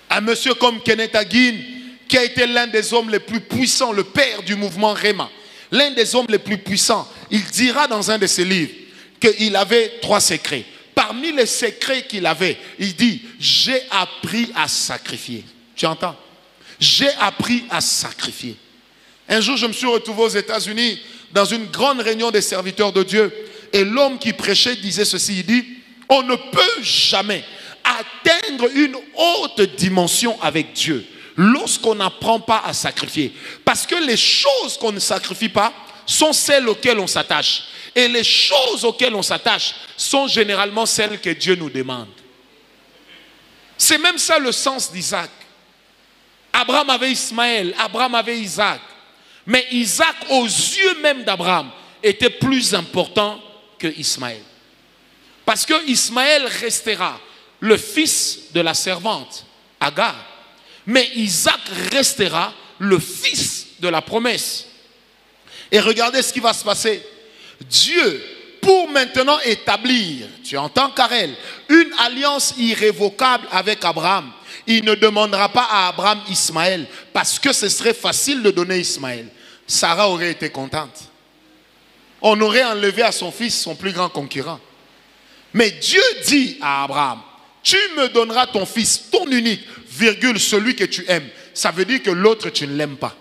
Un monsieur comme Kenneth Hagin, qui a été l'un des hommes les plus puissants, le père du mouvement Réma, l'un des hommes les plus puissants, il dira dans un de ses livres qu'il avait 3 secrets. Parmi les secrets qu'il avait, il dit, j'ai appris à sacrifier. Tu entends? J'ai appris à sacrifier. Un jour, je me suis retrouvé aux États-Unis dans une grande réunion des serviteurs de Dieu. Et l'homme qui prêchait disait ceci, il dit, on ne peut jamais atteindre une haute dimension avec Dieu lorsqu'on n'apprend pas à sacrifier. Parce que les choses qu'on ne sacrifie pas sont celles auxquelles on s'attache. Et les choses auxquelles on s'attache sont généralement celles que Dieu nous demande. C'est même ça le sens d'Isaac. Abraham avait Ismaël, Abraham avait Isaac. Mais Isaac, aux yeux même d'Abraham, était plus important que Ismaël. Parce que Ismaël restera le fils de la servante, Agar. Mais Isaac restera le fils de la promesse. Et regardez ce qui va se passer. Dieu, pour maintenant établir, tu entends Karel, une alliance irrévocable avec Abraham. Il ne demandera pas à Abraham Ismaël, parce que ce serait facile de donner Ismaël. Sarah aurait été contente. On aurait enlevé à son fils son plus grand concurrent. Mais Dieu dit à Abraham, tu me donneras ton fils, ton unique, virgule, celui que tu aimes. Ça veut dire que l'autre, tu ne l'aimes pas.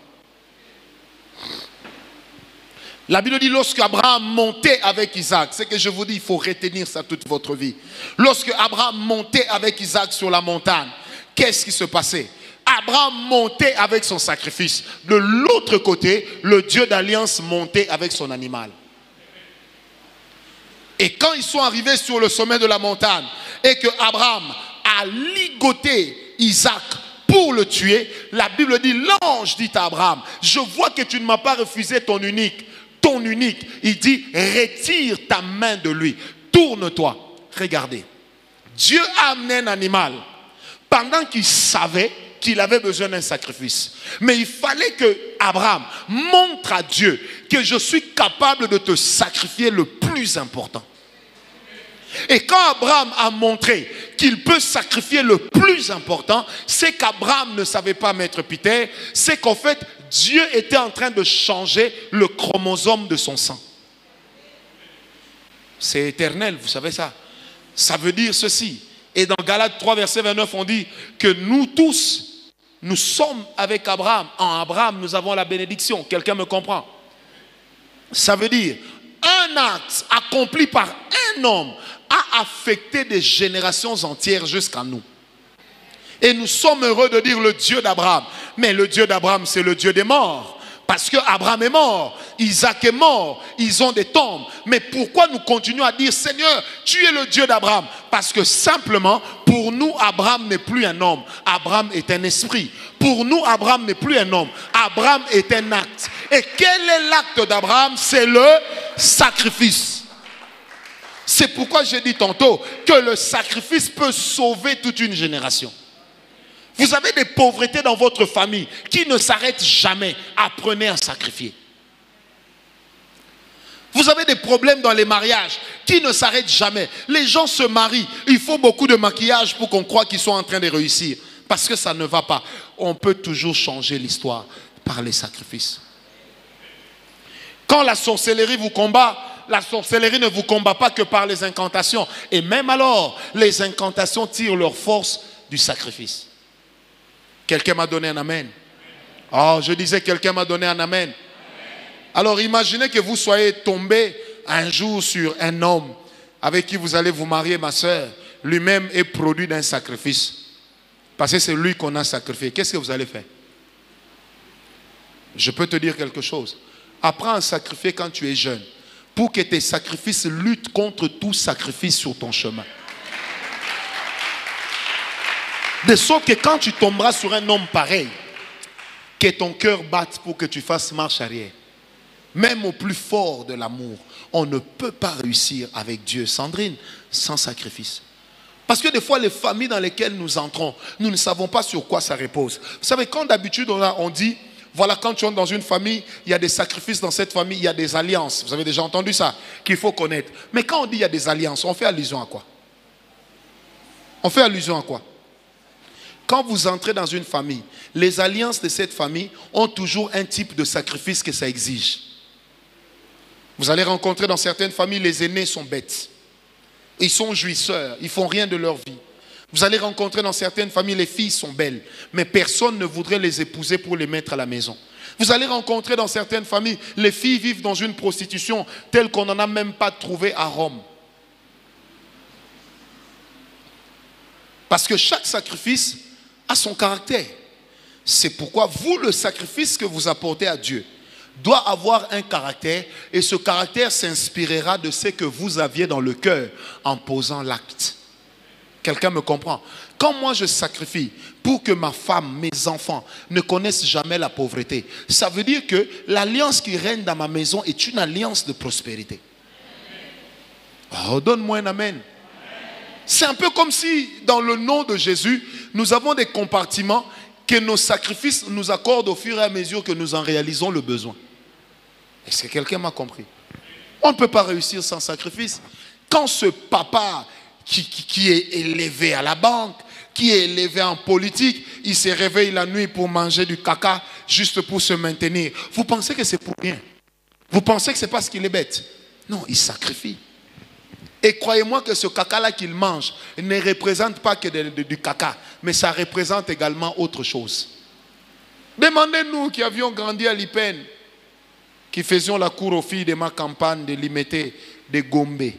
La Bible dit, lorsque Abraham montait avec Isaac, c'est que je vous dis, il faut retenir ça toute votre vie. Lorsque Abraham montait avec Isaac sur la montagne, qu'est-ce qui se passait? Abraham montait avec son sacrifice. De l'autre côté, le Dieu d'alliance montait avec son animal. Et quand ils sont arrivés sur le sommet de la montagne et que Abraham a ligoté Isaac pour le tuer, la Bible dit, l'ange dit à Abraham, je vois que tu ne m'as pas refusé ton unique. Ton unique. Il dit, retire ta main de lui. Tourne-toi. Regardez. Dieu a amené un animal pendant qu'il savait qu'il avait besoin d'un sacrifice. Mais il fallait que Abraham montre à Dieu que je suis capable de te sacrifier le plus important. Et quand Abraham a montré qu'il peut sacrifier le plus important, c'est qu'Abraham ne savait pas mettre Peter, c'est qu'en fait, Dieu était en train de changer le chromosome de son sang. C'est éternel, vous savez ça. Ça veut dire ceci. Et dans Galates 3, verset 29, on dit que nous tous, nous sommes avec Abraham. En Abraham, nous avons la bénédiction. Quelqu'un me comprend? Ça veut dire, un acte accompli par un homme a affecté des générations entières jusqu'à nous. Et nous sommes heureux de dire le Dieu d'Abraham. Mais le Dieu d'Abraham, c'est le Dieu des morts. Parce que Abraham est mort, Isaac est mort, ils ont des tombes. Mais pourquoi nous continuons à dire, Seigneur, tu es le Dieu d'Abraham? Parce que simplement, pour nous, Abraham n'est plus un homme. Abraham est un esprit. Pour nous, Abraham n'est plus un homme. Abraham est un acte. Et quel est l'acte d'Abraham? C'est le sacrifice. C'est pourquoi j'ai dit tantôt que le sacrifice peut sauver toute une génération. Vous avez des pauvretés dans votre famille qui ne s'arrêtent jamais. Apprenez à sacrifier. Vous avez des problèmes dans les mariages qui ne s'arrêtent jamais. Les gens se marient. Il faut beaucoup de maquillage pour qu'on croie qu'ils sont en train de réussir. Parce que ça ne va pas. On peut toujours changer l'histoire par les sacrifices. Quand la sorcellerie vous combat, la sorcellerie ne vous combat pas que par les incantations. Et même alors, les incantations tirent leur force du sacrifice. Quelqu'un m'a donné un amen. Oh, je disais, quelqu'un m'a donné un amen. Alors imaginez que vous soyez tombé un jour sur un homme avec qui vous allez vous marier, ma soeur. Lui-même est produit d'un sacrifice. Parce que c'est lui qu'on a sacrifié. Qu'est-ce que vous allez faire? Je peux te dire quelque chose. Apprends à sacrifier quand tu es jeune, pour que tes sacrifices luttent contre tout sacrifice sur ton chemin. De sorte que quand tu tomberas sur un homme pareil, que ton cœur batte pour que tu fasses marche arrière. Même au plus fort de l'amour, on ne peut pas réussir avec Dieu, Sandrine, sans sacrifice. Parce que des fois, les familles dans lesquelles nous entrons, nous ne savons pas sur quoi ça repose. Vous savez, quand d'habitude on dit, voilà, quand tu entres dans une famille, il y a des sacrifices dans cette famille, il y a des alliances. Vous avez déjà entendu ça, qu'il faut connaître. Mais quand on dit il y a des alliances, on fait allusion à quoi? On fait allusion à quoi? Quand vous entrez dans une famille, les alliances de cette famille ont toujours un type de sacrifice que ça exige. Vous allez rencontrer dans certaines familles, les aînés sont bêtes. Ils sont jouisseurs, ils ne font rien de leur vie. Vous allez rencontrer dans certaines familles, les filles sont belles, mais personne ne voudrait les épouser pour les mettre à la maison. Vous allez rencontrer dans certaines familles, les filles vivent dans une prostitution telle qu'on n'en a même pas trouvé à Rome. Parce que chaque sacrifice a son caractère. C'est pourquoi vous, le sacrifice que vous apportez à Dieu doit avoir un caractère, et ce caractère s'inspirera de ce que vous aviez dans le cœur en posant l'acte. Quelqu'un me comprend? Quand moi je sacrifie pour que ma femme, mes enfants ne connaissent jamais la pauvreté, ça veut dire que l'alliance qui règne dans ma maison est une alliance de prospérité. Oh, donne-moi un amen. C'est un peu comme si dans le nom de Jésus, nous avons des compartiments que nos sacrifices nous accordent au fur et à mesure que nous en réalisons le besoin. Est-ce que quelqu'un m'a compris? On ne peut pas réussir sans sacrifice. Quand ce papa qui est élevé à la banque, qui est élevé en politique, il se réveille la nuit pour manger du caca juste pour se maintenir. Vous pensez que c'est pour rien? Vous pensez que c'est parce qu'il est bête? Non, il sacrifie. Et croyez-moi que ce caca-là qu'il mange ne représente pas que du caca, mais ça représente également autre chose. Demandez-nous qui avions grandi à Lipen, qui faisions la cour aux filles de ma campagne, de Limete, de Gombe.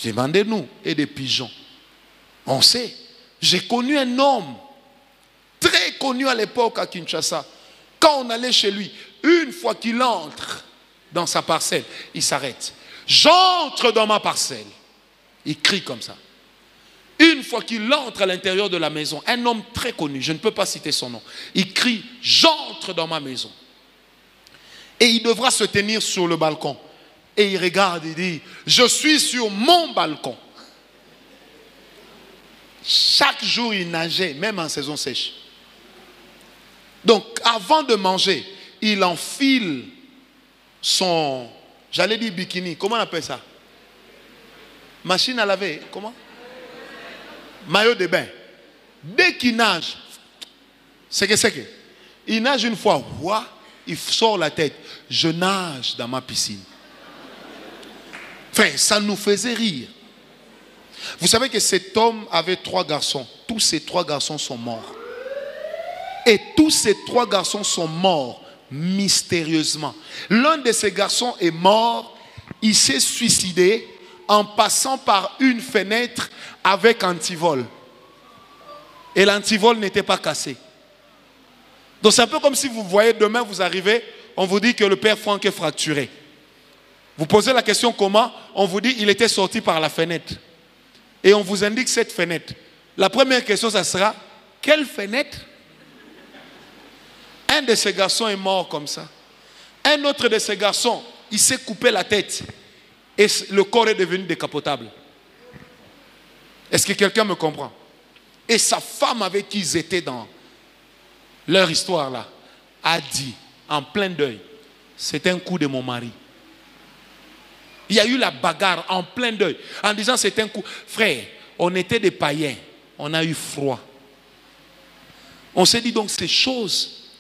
Demandez-nous, et des pigeons. On sait. J'ai connu un homme, très connu à l'époque à Kinshasa. Quand on allait chez lui, une fois qu'il entre dans sa parcelle, il s'arrête. J'entre dans ma parcelle. Il crie comme ça. Une fois qu'il entre à l'intérieur de la maison, un homme très connu, je ne peux pas citer son nom, il crie, j'entre dans ma maison. Et il devra se tenir sur le balcon. Et il regarde, il dit, je suis sur mon balcon. Chaque jour, il nageait, même en saison sèche. Donc, avant de manger, il enfile son, j'allais dire bikini, comment on appelle ça? Machine à laver, comment? Maillot de bain. Dès qu'il nage, c'est que il nage une fois, il sort la tête. Je nage dans ma piscine. Enfin, ça nous faisait rire. Vous savez que cet homme avait 3 garçons. Tous ces 3 garçons sont morts. Et tous ces 3 garçons sont morts mystérieusement. L'un de ces garçons est mort. Il s'est suicidé en passant par une fenêtre avec antivol. Et l'antivol n'était pas cassé. Donc c'est un peu comme si vous voyez demain, vous arrivez, on vous dit que le père Franck est fracturé. Vous posez la question comment? On vous dit il était sorti par la fenêtre. Et on vous indique cette fenêtre. La première question, ça sera, quelle fenêtre? Un de ces garçons est mort comme ça. Un autre de ces garçons, il s'est coupé la tête. Et le corps est devenu décapotable. Est-ce que quelqu'un me comprend? Et sa femme avec qui ils étaient dans leur histoire là, a dit, en plein deuil, c'est un coup de mon mari. Il y a eu la bagarre en plein deuil, en disant c'est un coup. Frère, on était des païens, on a eu froid. On s'est dit donc ces choses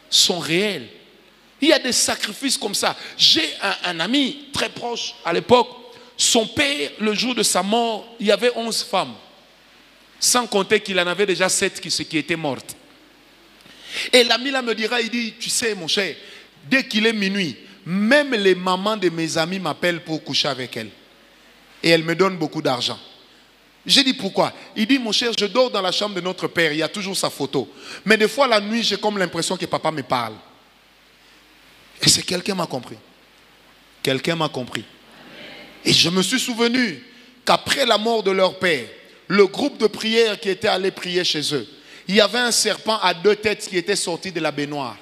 sont réelles. Il y a des sacrifices comme ça. J'ai un ami très proche à l'époque, son père, le jour de sa mort, il y avait 11 femmes. Sans compter qu'il en avait déjà 7 qui étaient mortes. Et l'ami là me dira, il dit, tu sais mon cher, dès qu'il est minuit, même les mamans de mes amis m'appellent pour coucher avec elles. Et elles me donnent beaucoup d'argent. J'ai dit pourquoi? Il dit, mon cher, je dors dans la chambre de notre père, il y a toujours sa photo. Mais des fois la nuit, j'ai comme l'impression que papa me parle. Et c'est quelqu'un m'a compris. Quelqu'un m'a compris. Et je me suis souvenu qu'après la mort de leur père, le groupe de prière qui était allé prier chez eux, il y avait un serpent à 2 têtes qui était sorti de la baignoire.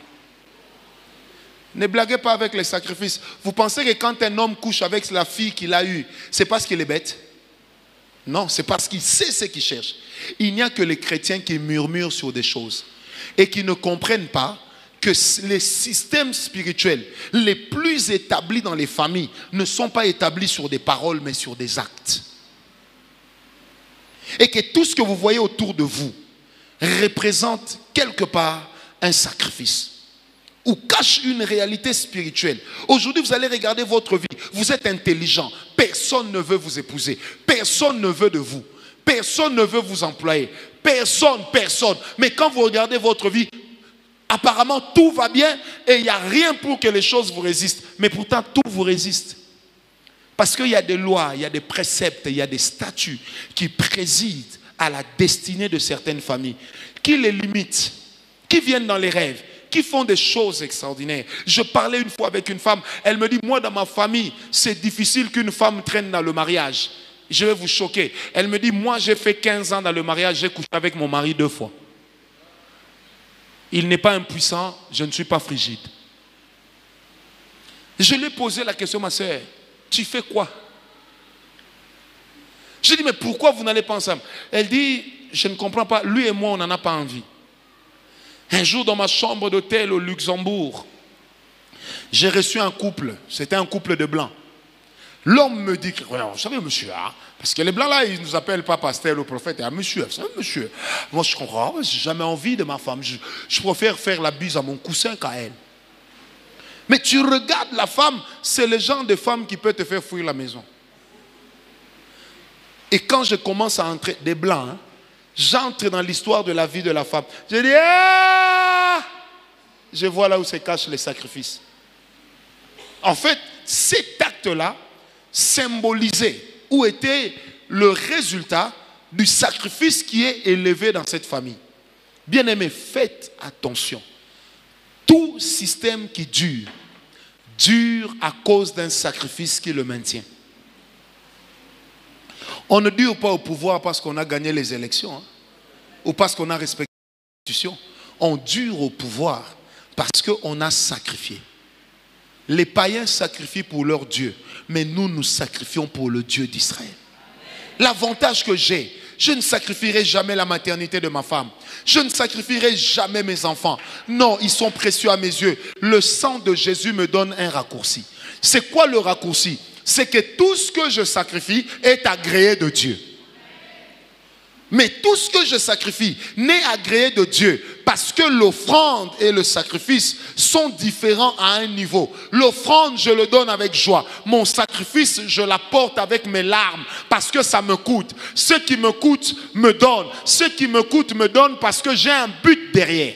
Ne blaguez pas avec les sacrifices. Vous pensez que quand un homme couche avec la fille qu'il a eue, c'est parce qu'il est bête? Non, c'est parce qu'il sait ce qu'il cherche. Il n'y a que les chrétiens qui murmurent sur des choses et qui ne comprennent pas que les systèmes spirituels les plus établis dans les familles ne sont pas établis sur des paroles mais sur des actes. Et que tout ce que vous voyez autour de vous représente quelque part un sacrifice ou cache une réalité spirituelle. Aujourd'hui, vous allez regarder votre vie. Vous êtes intelligent. Personne ne veut vous épouser. Personne ne veut de vous. Personne ne veut vous employer. Personne. Mais quand vous regardez votre vie, apparemment tout va bien et il n'y a rien pour que les choses vous résistent. Mais pourtant, tout vous résiste. Parce qu'il y a des lois, il y a des préceptes, il y a des statuts qui président à la destinée de certaines familles. Qui les limitent? qui viennent dans les rêves, qui font des choses extraordinaires. Je parlais une fois avec une femme, elle me dit, moi dans ma famille, c'est difficile qu'une femme traîne dans le mariage. Je vais vous choquer. Elle me dit, moi j'ai fait 15 ans dans le mariage, j'ai couché avec mon mari 2 fois. Il n'est pas impuissant, je ne suis pas frigide. Je lui ai posé la question, ma soeur, tu fais quoi? Je dis, mais pourquoi vous n'allez pas ensemble? Elle dit, je ne comprends pas, lui et moi on n'en a pas envie. Un jour dans ma chambre d'hôtel au Luxembourg, j'ai reçu un couple, c'était un couple de blancs. L'homme me dit, vous savez monsieur, hein, parce que les blancs là, ils ne nous appellent pas pasteur ou prophète, hein, monsieur, vous savez monsieur. Moi je comprends, j'ai jamais envie de ma femme, je préfère faire la bise à mon coussin qu'à elle. Mais tu regardes la femme, c'est le genre de femme qui peut te faire fuir la maison. Et quand je commence à entrer, des blancs, hein, j'entre dans l'histoire de la vie de la femme. Je dis, ah! Je vois là où se cachent les sacrifices. En fait, cet acte-là symbolisait où était le résultat du sacrifice qui est élevé dans cette famille. Bien-aimés, faites attention. Tout système qui dure à cause d'un sacrifice qui le maintient. On ne dure pas au pouvoir parce qu'on a gagné les élections, hein, ou parce qu'on a respecté l'institution. On dure au pouvoir parce qu'on a sacrifié. Les païens sacrifient pour leur Dieu, mais nous sacrifions pour le Dieu d'Israël. L'avantage que j'ai, je ne sacrifierai jamais la maternité de ma femme. Je ne sacrifierai jamais mes enfants. Non, ils sont précieux à mes yeux. Le sang de Jésus me donne un raccourci. C'est quoi le raccourci? C'est que tout ce que je sacrifie est agréé de Dieu. Mais tout ce que je sacrifie n'est agréé de Dieu parce que l'offrande et le sacrifice sont différents à un niveau. L'offrande, je le donne avec joie. Mon sacrifice, je l'apporte avec mes larmes parce que ça me coûte. Ce qui me coûte me donne. Ce qui me coûte me donne parce que j'ai un but derrière.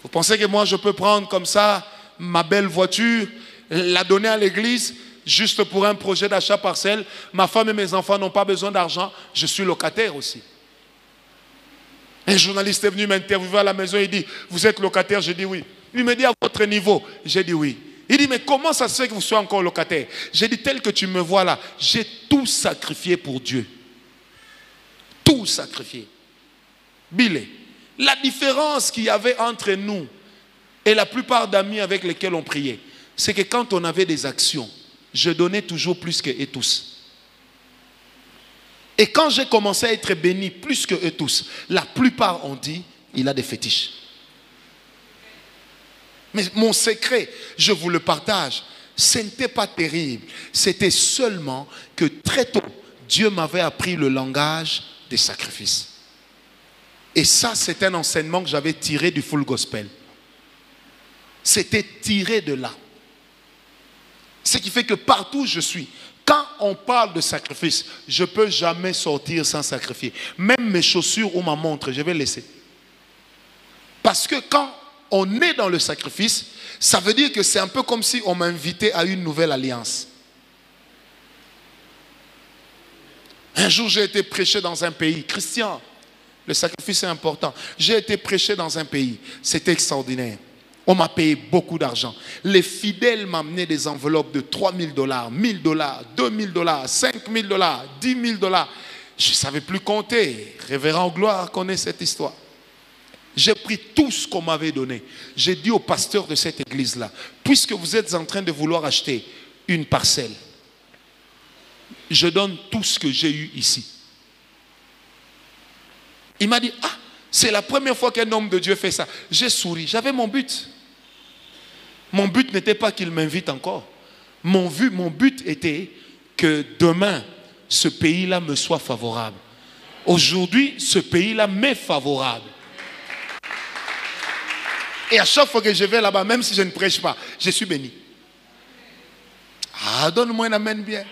Vous pensez que moi je peux prendre comme ça ma belle voiture, la donner à l'église juste pour un projet d'achat parcelle? Ma femme et mes enfants n'ont pas besoin d'argent. Je suis locataire aussi. Un journaliste est venu m'interviewer à la maison. Il dit, vous êtes locataire? J'ai dit oui. Il me dit, à votre niveau? J'ai dit oui. Il dit, mais comment ça se fait que vous soyez encore locataire? J'ai dit, tel que tu me vois là, j'ai tout sacrifié pour Dieu. Tout sacrifié. Billet. La différence qu'il y avait entre nous et la plupart d'amis avec lesquels on priait, c'est que quand on avait des actions, je donnais toujours plus qu'eux tous. Et quand j'ai commencé à être béni plus qu'eux tous, la plupart ont dit, il a des fétiches. Mais mon secret, je vous le partage, ce n'était pas terrible. C'était seulement que très tôt, Dieu m'avait appris le langage des sacrifices. Et ça, c'est un enseignement que j'avais tiré du Full Gospel. C'était tiré de là. Ce qui fait que partout où je suis, quand on parle de sacrifice, je ne peux jamais sortir sans sacrifier. Même mes chaussures ou ma montre, je vais laisser. Parce que quand on est dans le sacrifice, ça veut dire que c'est un peu comme si on m'invitait à une nouvelle alliance. Un jour, j'ai été prêché dans un pays. Christian, le sacrifice est important. J'ai été prêché dans un pays. C'était extraordinaire. On m'a payé beaucoup d'argent. Les fidèles m'amenaient des enveloppes de 3 000 $, 1 000 $, 2 000 $, 5 000 $, 10 000 $. Je ne savais plus compter. Révérend Gloire connaît cette histoire. J'ai pris tout ce qu'on m'avait donné. J'ai dit au pasteur de cette église-là, puisque vous êtes en train de vouloir acheter une parcelle, je donne tout ce que j'ai eu ici. Il m'a dit, ah, c'est la première fois qu'un homme de Dieu fait ça. J'ai souri, j'avais mon but. Mon but n'était pas qu'il m'invite encore. Mon but était que demain, ce pays-là me soit favorable. Aujourd'hui, ce pays-là m'est favorable. Et à chaque fois que je vais là-bas, même si je ne prêche pas, je suis béni. Ah, donne-moi un amen bien.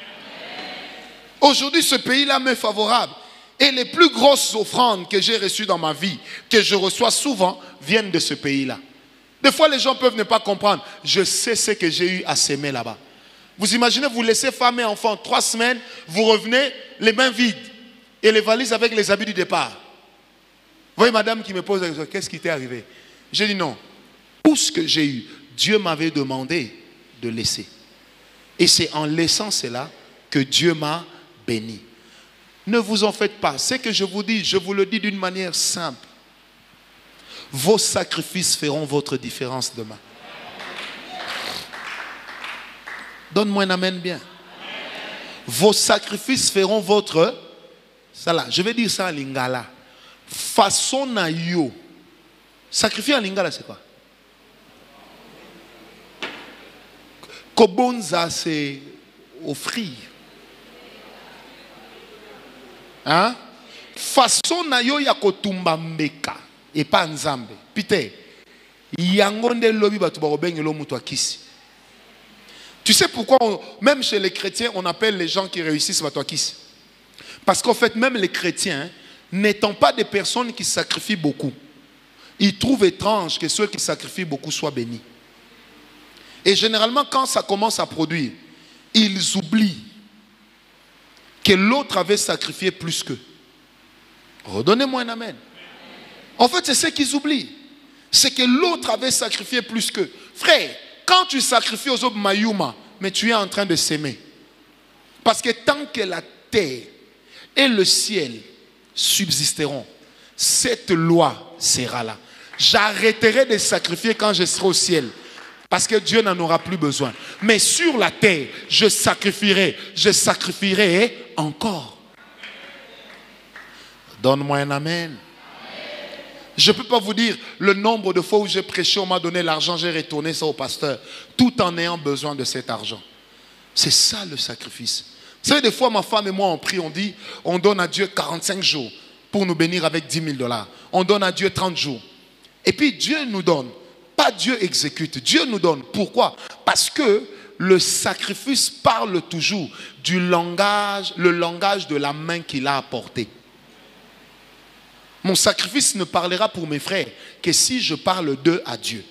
Aujourd'hui, ce pays-là m'est favorable. Et les plus grosses offrandes que j'ai reçues dans ma vie, que je reçois souvent, viennent de ce pays-là. Des fois, les gens peuvent ne pas comprendre. Je sais ce que j'ai eu à s'aimer là-bas. Vous imaginez, vous laissez femme et enfant 3 semaines, vous revenez les mains vides et les valises avec les habits du départ. voyez madame qui me pose la question, qu'est-ce qui t'est arrivé? J'ai dit non. Tout ce que j'ai eu, Dieu m'avait demandé de laisser. Et c'est en laissant cela que Dieu m'a béni. Ne vous en faites pas. Ce que je vous dis, je vous le dis d'une manière simple. Vos sacrifices feront votre différence demain. Donne-moi un amen bien. Vos sacrifices feront votre... Ça là, je vais dire ça en lingala. Façon na yo. Sacrifier en lingala, c'est quoi? Kobonza, c'est offrir. Hein? Façon na yo ya kotumba mbeka. Et pas nzambe. Pite. Yangonde lobi batu barobengelo mutu akisi. Tu sais pourquoi, même chez les chrétiens, on appelle les gens qui réussissent batu akisi? Parce qu'en fait, même les chrétiens, n'étant pas des personnes qui sacrifient beaucoup, ils trouvent étrange que ceux qui sacrifient beaucoup soient bénis. Et généralement, quand ça commence à produire, ils oublient que l'autre avait sacrifié plus qu'eux. Redonnez-moi un amen. En fait, c'est ce qu'ils oublient. C'est que l'autre avait sacrifié plus qu'eux. Frère, quand tu sacrifies aux autres mayuma, mais tu es en train de s'aimer. Parce que tant que la terre et le ciel subsisteront, cette loi sera là. J'arrêterai de sacrifier quand je serai au ciel. Parce que Dieu n'en aura plus besoin. Mais sur la terre, je sacrifierai encore. Donne-moi un amen. Je ne peux pas vous dire le nombre de fois où j'ai prêché, on m'a donné l'argent, j'ai retourné ça au pasteur, tout en ayant besoin de cet argent. C'est ça le sacrifice. Vous savez, des fois, ma femme et moi, on prie, on dit, on donne à Dieu 45 jours pour nous bénir avec 10 000 $. On donne à Dieu 30 jours. Et puis Dieu nous donne. Pas Dieu exécute, Dieu nous donne. Pourquoi? Parce que le sacrifice parle toujours du langage, le langage de la main qu'il a apporté. Mon sacrifice ne parlera pour mes frères que si je parle d'eux à Dieu.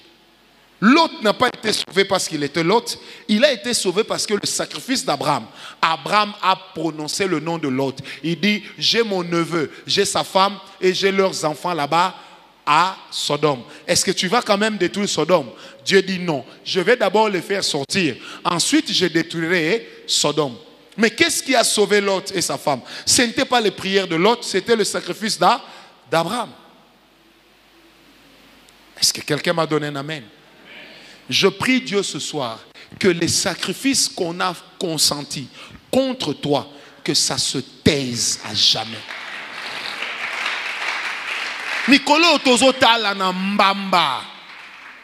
L'autre n'a pas été sauvé parce qu'il était l'autre. Il a été sauvé parce que le sacrifice d'Abraham, Abraham a prononcé le nom de l'autre. Il dit, j'ai mon neveu, j'ai sa femme et j'ai leurs enfants là-bas à Sodome. Est-ce que tu vas quand même détruire Sodome? Dieu dit non. Je vais d'abord les faire sortir. Ensuite, je détruirai Sodome. Mais qu'est-ce qui a sauvé Lot et sa femme? Ce n'était pas les prières de Lot, c'était le sacrifice d'Abraham. Est-ce que quelqu'un m'a donné un amen? Je prie Dieu ce soir que les sacrifices qu'on a consentis contre toi, que ça se taise à jamais. Nicolo Tozotala Nambamba.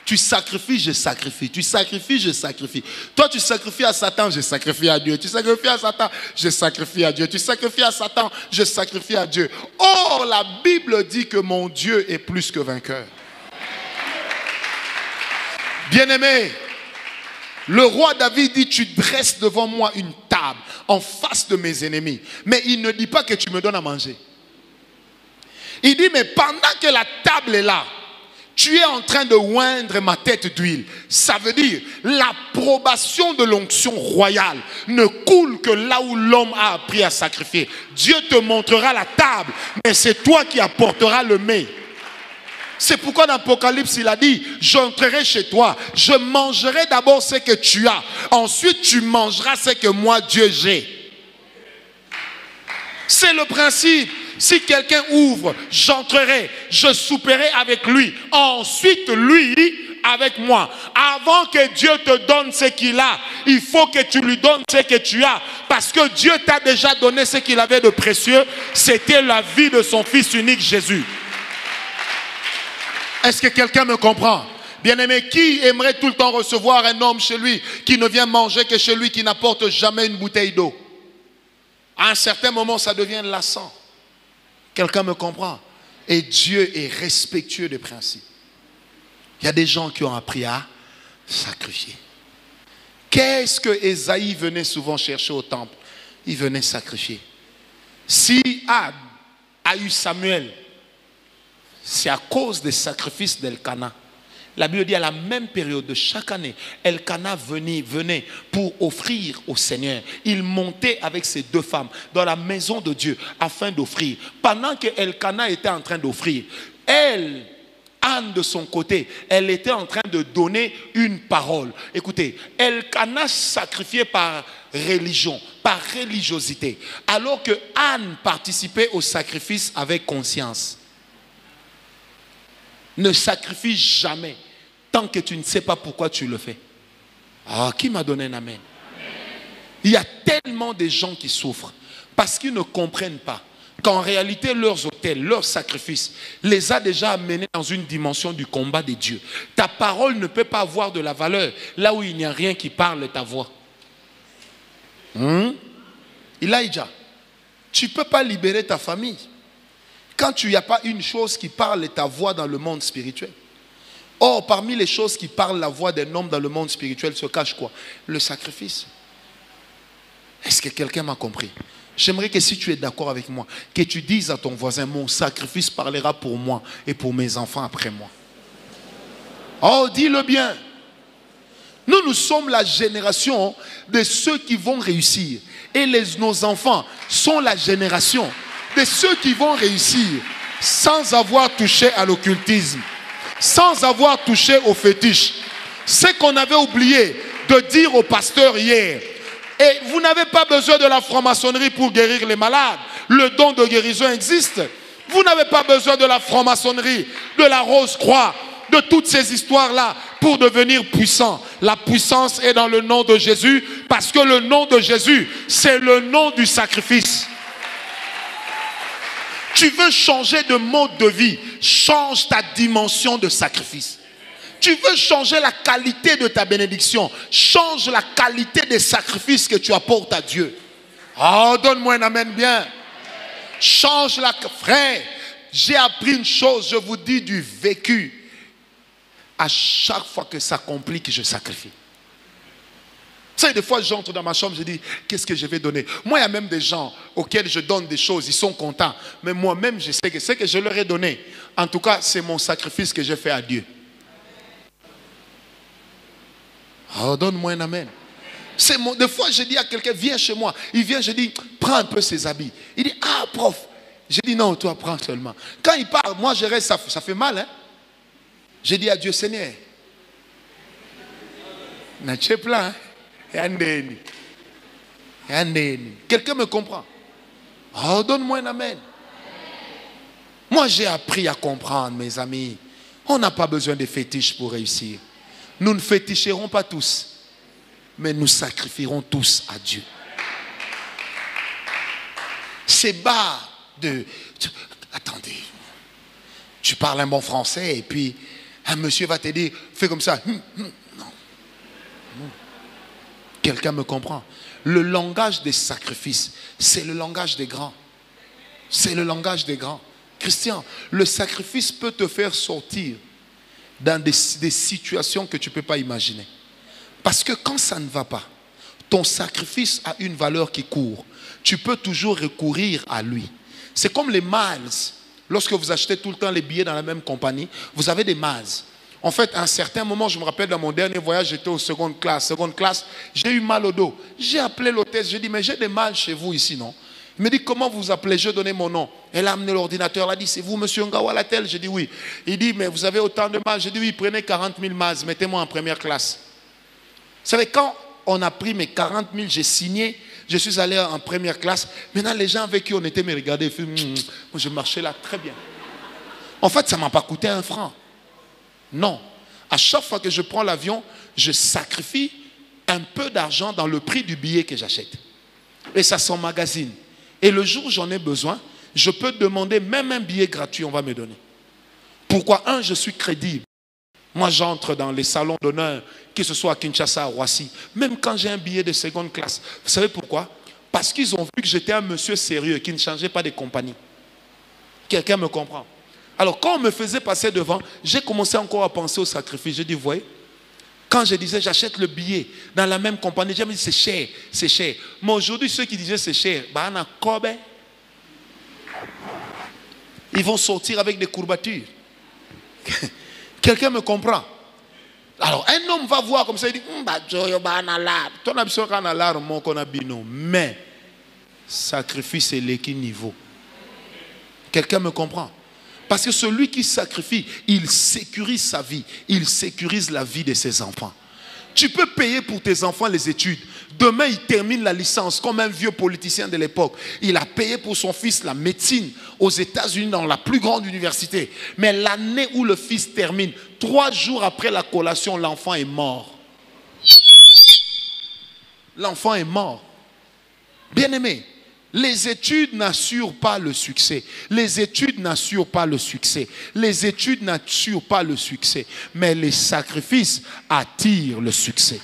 Tu sacrifies, je sacrifie. Tu sacrifies, je sacrifie. Toi, tu sacrifies à Satan, je sacrifie à Dieu. Tu sacrifies à Satan, je sacrifie à Dieu. Tu sacrifies à Satan, je sacrifie à Dieu. Oh, la Bible dit que mon Dieu est plus que vainqueur. Bien-aimé, le roi David dit, tu dresses devant moi une table en face de mes ennemis. Mais il ne dit pas que tu me donnes à manger. Il dit, mais pendant que la table est là, tu es en train de oindre ma tête d'huile. Ça veut dire, l'approbation de l'onction royale ne coule que là où l'homme a appris à sacrifier. Dieu te montrera la table, mais c'est toi qui apporteras le mets. C'est pourquoi dans l'Apocalypse, il a dit, j'entrerai chez toi, je mangerai d'abord ce que tu as. Ensuite, tu mangeras ce que moi, Dieu, j'ai. C'est le principe. Si quelqu'un ouvre, j'entrerai, je souperai avec lui. Ensuite, lui, avec moi. Avant que Dieu te donne ce qu'il a, il faut que tu lui donnes ce que tu as. Parce que Dieu t'a déjà donné ce qu'il avait de précieux. C'était la vie de son Fils unique, Jésus. Est-ce que quelqu'un me comprend? Bien-aimé, qui aimerait tout le temps recevoir un homme chez lui qui ne vient manger que chez lui, qui n'apporte jamais une bouteille d'eau? À un certain moment, ça devient lassant. Quelqu'un me comprend? Et Dieu est respectueux des principes. Il y a des gens qui ont appris à sacrifier. Qu'est-ce que Ésaïe venait souvent chercher au temple? Il venait sacrifier. Si Ad a eu Samuel, c'est à cause des sacrifices d'Elkana. La Bible dit à la même période de chaque année, Elkana venait pour offrir au Seigneur. Il montait avec ses 2 femmes dans la maison de Dieu afin d'offrir. Pendant que Elkana était en train d'offrir, Anne de son côté, elle était en train de donner une parole. Écoutez, Elkana sacrifiait par religion, par religiosité, alors que Anne participait au sacrifice avec conscience. Ne sacrifie jamais tant que tu ne sais pas pourquoi tu le fais. Ah, qui m'a donné un amen? Il y a tellement de gens qui souffrent parce qu'ils ne comprennent pas qu'en réalité leurs autels, leurs sacrifices les a déjà amenés dans une dimension du combat des dieux. Ta parole ne peut pas avoir de la valeur là où il n'y a rien qui parle de ta voix. Elijah, tu ne peux pas libérer ta famille quand tu n'y a pas une chose qui parle de ta voix dans le monde spirituel. Or, parmi les choses qui parlent la voix d'un homme dans le monde spirituel se cache quoi? Le sacrifice. Est-ce que quelqu'un m'a compris? J'aimerais que si tu es d'accord avec moi, que tu dises à ton voisin, mon sacrifice parlera pour moi et pour mes enfants après moi. Oh, dis-le bien. Nous sommes la génération de ceux qui vont réussir. Et nos enfants sont la génération de ceux qui vont réussir sans avoir touché à l'occultisme, sans avoir touché au fétiche. Ce qu'on avait oublié de dire au pasteur hier. Et vous n'avez pas besoin de la franc-maçonnerie pour guérir les malades. Le don de guérison existe. Vous n'avez pas besoin de la franc-maçonnerie, de la rose-croix, de toutes ces histoires-là pour devenir puissant. La puissance est dans le nom de Jésus parce que le nom de Jésus, c'est le nom du sacrifice. Tu veux changer de mode de vie, change ta dimension de sacrifice. Tu veux changer la qualité de ta bénédiction, change la qualité des sacrifices que tu apportes à Dieu. Oh, donne-moi un amen bien. Change la... Frère, j'ai appris une chose, je vous dis du vécu. À chaque fois que ça complique, je sacrifie. Vous savez, des fois, j'entre dans ma chambre, je dis, qu'est-ce que je vais donner? Moi, il y a même des gens auxquels je donne des choses, ils sont contents. Mais moi-même, je sais que ce que je leur ai donné, en tout cas, c'est mon sacrifice que j'ai fait à Dieu. Oh, donne-moi un amen. Des fois, je dis à quelqu'un, viens chez moi. Il vient, je dis, prends un peu ses habits. Il dit, ah, prof. Je dis, non, toi, prends seulement. Quand il parle, moi, je reste, ça fait mal, hein. Je dis à Dieu, Seigneur, n'a-tu plein, quelqu'un me comprend? Oh, donne-moi un amen. Moi, j'ai appris à comprendre, mes amis. On n'a pas besoin de fétiches pour réussir. Nous ne féticherons pas tous, mais nous sacrifierons tous à Dieu. C'est bas de... Attendez, tu parles un bon français et puis un monsieur va te dire, fais comme ça. Non. Quelqu'un me comprend? Le langage des sacrifices, c'est le langage des grands. C'est le langage des grands. Christian, le sacrifice peut te faire sortir dans des situations que tu ne peux pas imaginer. Parce que quand ça ne va pas, ton sacrifice a une valeur qui court. Tu peux toujours recourir à lui. C'est comme les miles. Lorsque vous achetez tout le temps les billets dans la même compagnie, vous avez des miles. En fait, à un certain moment, je me rappelle dans mon dernier voyage, j'étais au seconde classe. Seconde classe, j'ai eu mal au dos. J'ai appelé l'hôtesse, j'ai dit, mais j'ai des miles chez vous ici, non? Il me dit, comment vous appelez? Je donnais mon nom. Elle a amené l'ordinateur, elle a dit, c'est vous, monsieur Ngawalatel? J'ai dit, oui. Il dit, mais vous avez autant de miles? J'ai dit, oui, prenez 40 000 miles, mettez-moi en première classe. Vous savez, quand on a pris mes 40 000, j'ai signé, je suis allé en première classe. Maintenant, les gens avec qui on était me regardaient, je marchais là très bien. En fait, ça ne m'a pas coûté un franc. Non. À chaque fois que je prends l'avion, je sacrifie un peu d'argent dans le prix du billet que j'achète. Et ça s'emmagasine. Et le jour où j'en ai besoin, je peux demander même un billet gratuit, on va me donner. Pourquoi? Je suis crédible. Moi, j'entre dans les salons d'honneur, que ce soit à Kinshasa, à Roissy, même quand j'ai un billet de seconde classe. Vous savez pourquoi? Parce qu'ils ont vu que j'étais un monsieur sérieux, qui ne changeait pas de compagnie. Quelqu'un me comprend? Alors, quand on me faisait passer devant, j'ai commencé encore à penser au sacrifice. J'ai dit, vous voyez, quand je disais, j'achète le billet dans la même compagnie, j'ai dit, c'est cher, c'est cher. Mais aujourd'hui, ceux qui disaient, c'est cher, ils vont sortir avec des courbatures. Quelqu'un me comprend? Alors, un homme va voir comme ça, il dit, mais sacrifice est l'équilibre niveau. Quelqu'un me comprend? Parce que celui qui sacrifie, il sécurise sa vie, il sécurise la vie de ses enfants. Tu peux payer pour tes enfants les études. Demain, il termine la licence comme un vieux politicien de l'époque. Il a payé pour son fils la médecine aux États-Unis dans la plus grande université. Mais l'année où le fils termine, 3 jours après la collation, l'enfant est mort. L'enfant est mort. Bien-aimé, les études n'assurent pas le succès. Les études n'assurent pas le succès. Les études n'assurent pas le succès. Mais les sacrifices attirent le succès.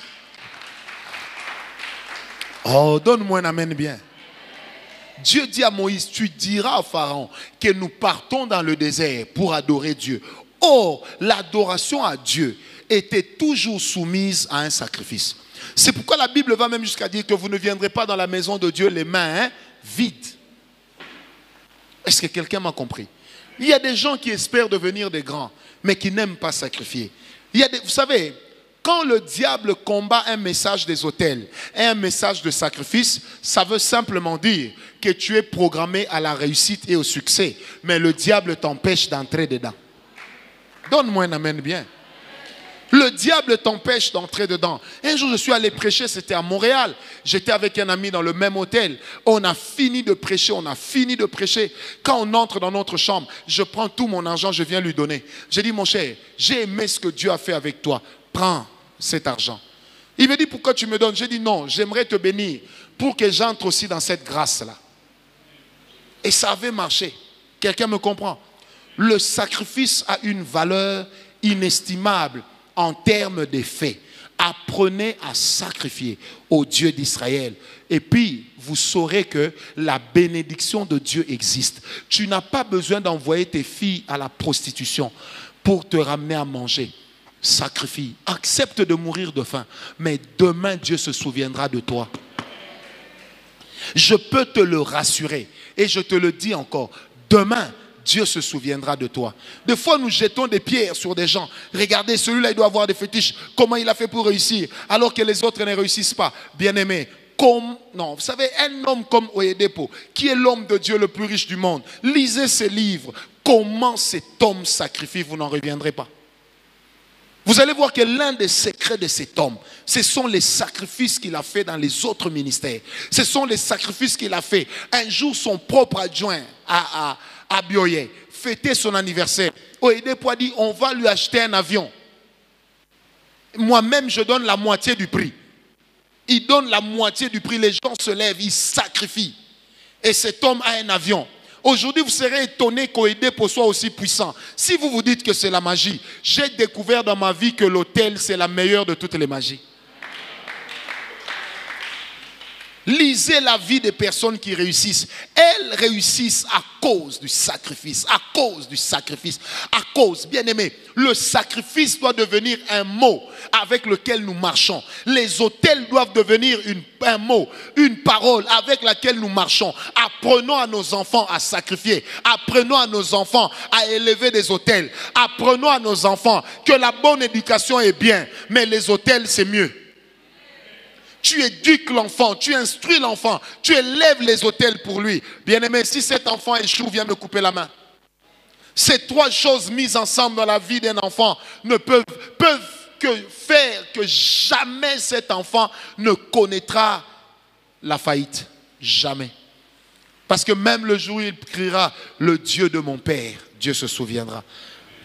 Oh, donne-moi un amen bien. Dieu dit à Moïse, tu diras à Pharaon que nous partons dans le désert pour adorer Dieu. Or, l'adoration à Dieu était toujours soumise à un sacrifice. C'est pourquoi la Bible va même jusqu'à dire que vous ne viendrez pas dans la maison de Dieu les mains vides. Est-ce que quelqu'un m'a compris? Il y a des gens qui espèrent devenir des grands, mais qui n'aiment pas sacrifier. Vous savez, quand le diable combat un message des autels et un message de sacrifice, ça veut simplement dire que tu es programmé à la réussite et au succès, mais le diable t'empêche d'entrer dedans. Donne-moi un amen bien. Le diable t'empêche d'entrer dedans. Un jour, je suis allé prêcher, c'était à Montréal. J'étais avec un ami dans le même hôtel. On a fini de prêcher, Quand on entre dans notre chambre, je prends tout mon argent, je viens lui donner. J'ai dit, mon cher, j'ai aimé ce que Dieu a fait avec toi. Prends cet argent. Il me dit, pourquoi tu me donnes? J'ai dit, non, j'aimerais te bénir pour que j'entre aussi dans cette grâce-là. Et ça avait marché. Quelqu'un me comprend? Le sacrifice a une valeur inestimable en termes des faits. Apprenez à sacrifier au Dieu d'Israël. Et puis, vous saurez que la bénédiction de Dieu existe. Tu n'as pas besoin d'envoyer tes filles à la prostitution pour te ramener à manger. Sacrifie. Accepte de mourir de faim. Mais demain, Dieu se souviendra de toi. Je peux te le rassurer. Et je te le dis encore. Demain, Dieu se souviendra de toi. Des fois, nous jetons des pierres sur des gens. Regardez, celui-là, il doit avoir des fétiches. Comment il a fait pour réussir, alors que les autres ne réussissent pas? Bien-aimé, non, vous savez, un homme comme Oyedepo, qui est l'homme de Dieu le plus riche du monde, lisez ses livres. Comment cet homme sacrifie, vous n'en reviendrez pas. Vous allez voir que l'un des secrets de cet homme, ce sont les sacrifices qu'il a fait dans les autres ministères. Ce sont les sacrifices qu'il a fait. Un jour, son propre adjoint à Bioye fêtait son anniversaire. Oyedepo a dit, on va lui acheter un avion. Moi-même, je donne la moitié du prix. Il donne la moitié du prix. Les gens se lèvent, ils sacrifient. Et cet homme a un avion. Aujourd'hui, vous serez étonné qu'Oyedepo soit aussi puissant. Si vous vous dites que c'est la magie, j'ai découvert dans ma vie que l'autel, c'est la meilleure de toutes les magies. Lisez la vie des personnes qui réussissent. Elles réussissent à cause du sacrifice. À cause du sacrifice. À cause, bien aimé, le sacrifice doit devenir un mot avec lequel nous marchons. Les autels doivent devenir un mot, une parole avec laquelle nous marchons. Apprenons à nos enfants à sacrifier. Apprenons à nos enfants à élever des autels. Apprenons à nos enfants que la bonne éducation est bien, mais les autels c'est mieux. Tu éduques l'enfant, tu instruis l'enfant, tu élèves les autels pour lui. Bien-aimé, si cet enfant échoue, viens me couper la main. Ces 3 choses mises ensemble dans la vie d'un enfant ne peuvent que faire que jamais cet enfant ne connaîtra la faillite. Jamais. Parce que même le jour où il criera, le Dieu de mon père, Dieu se souviendra.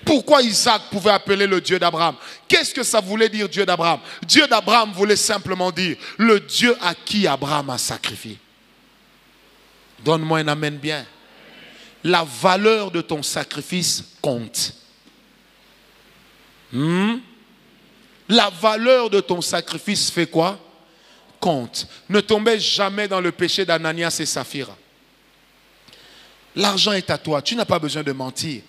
Pourquoi Isaac pouvait appeler le Dieu d'Abraham? Qu'est-ce que ça voulait dire Dieu d'Abraham? Dieu d'Abraham voulait simplement dire le Dieu à qui Abraham a sacrifié. Donne-moi un amen bien. La valeur de ton sacrifice compte. La valeur de ton sacrifice fait quoi? Compte. Ne tombez jamais dans le péché d'Ananias et Saphira. L'argent est à toi. Tu n'as pas besoin de mentir.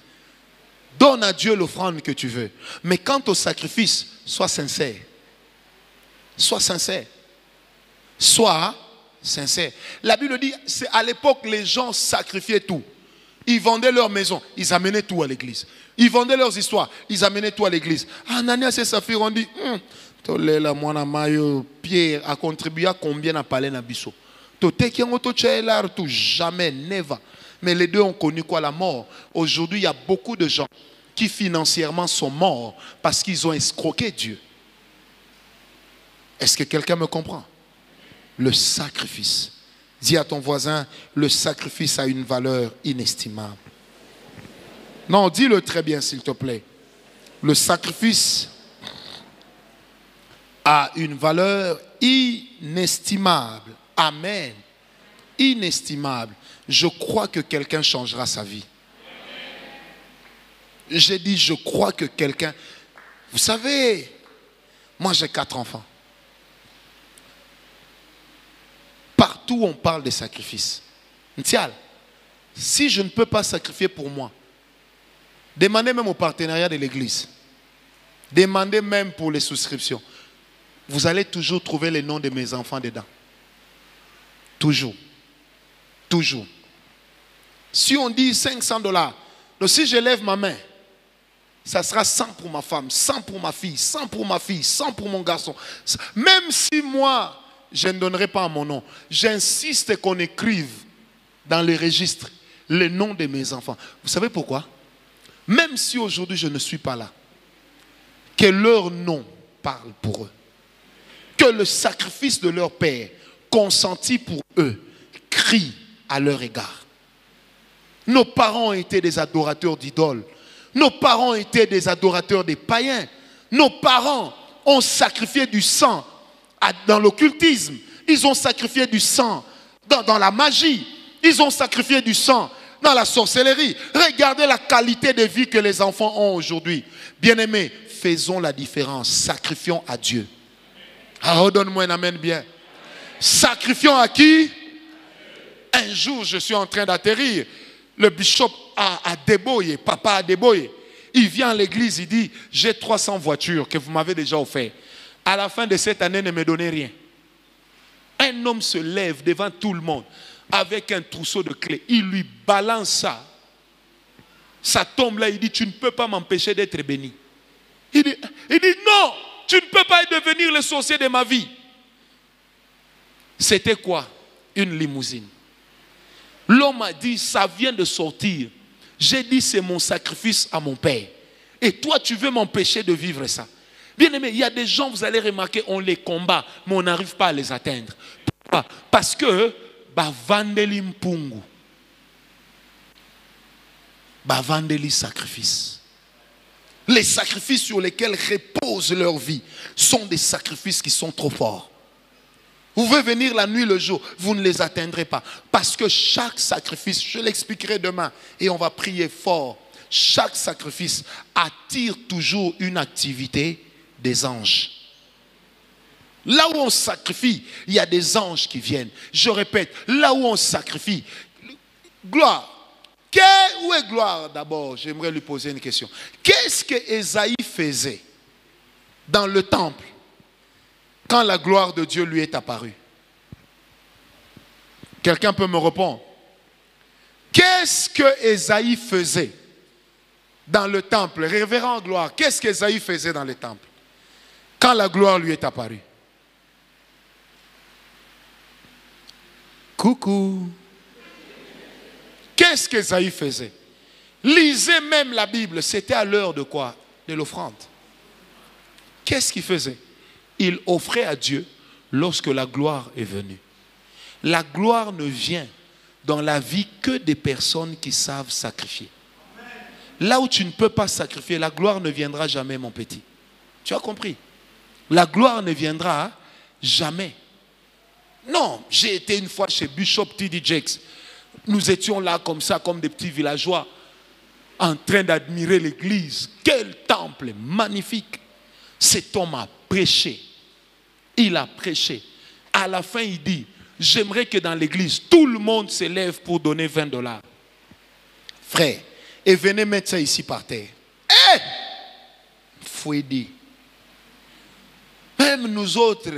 Donne à Dieu l'offrande que tu veux. Mais quant au sacrifice, sois sincère. Sois sincère. Sois sincère. La Bible dit, à l'époque, les gens sacrifiaient tout. Ils vendaient leur maison, ils amenaient tout à l'église. Ils vendaient leurs histoires, ils amenaient tout à l'église. Ananias et Saphir ont dit, Pierre a contribué à combien à parler dans Bissot. Jamais, never. Mais les deux ont connu quoi? La mort. Aujourd'hui, il y a beaucoup de gens qui financièrement sont morts parce qu'ils ont escroqué Dieu. Est-ce que quelqu'un me comprend? Le sacrifice. Dis à ton voisin, le sacrifice a une valeur inestimable. Non, dis-le très bien s'il te plaît. Le sacrifice a une valeur inestimable. Amen. Inestimable. Je crois que quelqu'un changera sa vie. J'ai dit, je crois que quelqu'un... Vous savez, moi j'ai 4 enfants. Partout on parle des sacrifices. Ntial, si je ne peux pas sacrifier pour moi, demandez même au partenariat de l'église. Demandez même pour les souscriptions. Vous allez toujours trouver les noms de mes enfants dedans. Toujours. Toujours. Si on dit $500, donc si je lève ma main, ça sera 100 pour ma femme, 100 pour ma fille, 100 pour ma fille, 100 pour mon garçon. Même si moi, je ne donnerai pas mon nom, j'insiste qu'on écrive dans les registres les noms de mes enfants. Vous savez pourquoi? Même si aujourd'hui je ne suis pas là, que leur nom parle pour eux. Que le sacrifice de leur père, consenti pour eux, crie à leur égard. Nos parents étaient des adorateurs d'idoles. Nos parents étaient des adorateurs des païens. Nos parents ont sacrifié du sang dans l'occultisme. Ils ont sacrifié du sang dans la magie. Ils ont sacrifié du sang dans la sorcellerie. Regardez la qualité de vie que les enfants ont aujourd'hui. Bien-aimés, faisons la différence. Sacrifions à Dieu. Ah, redonne-moi un amen bien. Sacrifions à qui? Un jour, je suis en train d'atterrir. Le bishop a débrouillé, papa a débrouillé. Il vient à l'église, il dit, j'ai 300 voitures que vous m'avez déjà offert. À la fin de cette année, ne me donnez rien. Un homme se lève devant tout le monde avec un trousseau de clés. Il lui balance ça. Ça tombe là, il dit, tu ne peux pas m'empêcher d'être béni. Il dit, non, tu ne peux pas devenir le sorcier de ma vie. C'était quoi? Une limousine. L'homme a dit, ça vient de sortir. J'ai dit, c'est mon sacrifice à mon père. Et toi, tu veux m'empêcher de vivre ça. Bien aimé, il y a des gens, vous allez remarquer, on les combat, mais on n'arrive pas à les atteindre. Pourquoi? Parce que, vandeli mpungu. Vandeli sacrifice. Les sacrifices sur lesquels repose leur vie sont des sacrifices qui sont trop forts. Vous pouvez venir la nuit, le jour, vous ne les atteindrez pas. Parce que chaque sacrifice, je l'expliquerai demain, et on va prier fort, chaque sacrifice attire toujours une activité des anges. Là où on sacrifie, il y a des anges qui viennent. Je répète, là où on sacrifie, gloire. Où est gloire d'abord? J'aimerais lui poser une question. Qu'est-ce que Ésaïe faisait dans le temple quand la gloire de Dieu lui est apparue? Quelqu'un peut me répondre? Qu'est-ce que Ésaïe faisait dans le temple? Révérend gloire, qu'est-ce qu'Ésaïe faisait dans le temple quand la gloire lui est apparue? Coucou. Qu'est-ce qu'Ésaïe faisait? Lisez même la Bible, c'était à l'heure de quoi? De l'offrande. Qu'est-ce qu'il faisait? Il offrait à Dieu lorsque la gloire est venue. La gloire ne vient dans la vie que des personnes qui savent sacrifier. Là où tu ne peux pas sacrifier, la gloire ne viendra jamais, mon petit. Tu as compris? La gloire ne viendra jamais. Non, j'ai été une fois chez Bishop T.D. Jakes. Nous étions là comme ça, comme des petits villageois, en train d'admirer l'église. Quel temple magnifique! Cet homme a prêché. Il a prêché. À la fin, il dit, j'aimerais que dans l'église, tout le monde se lève pour donner $20. Frère, et venez mettre ça ici par terre. Eh! Fouedi. Même nous autres,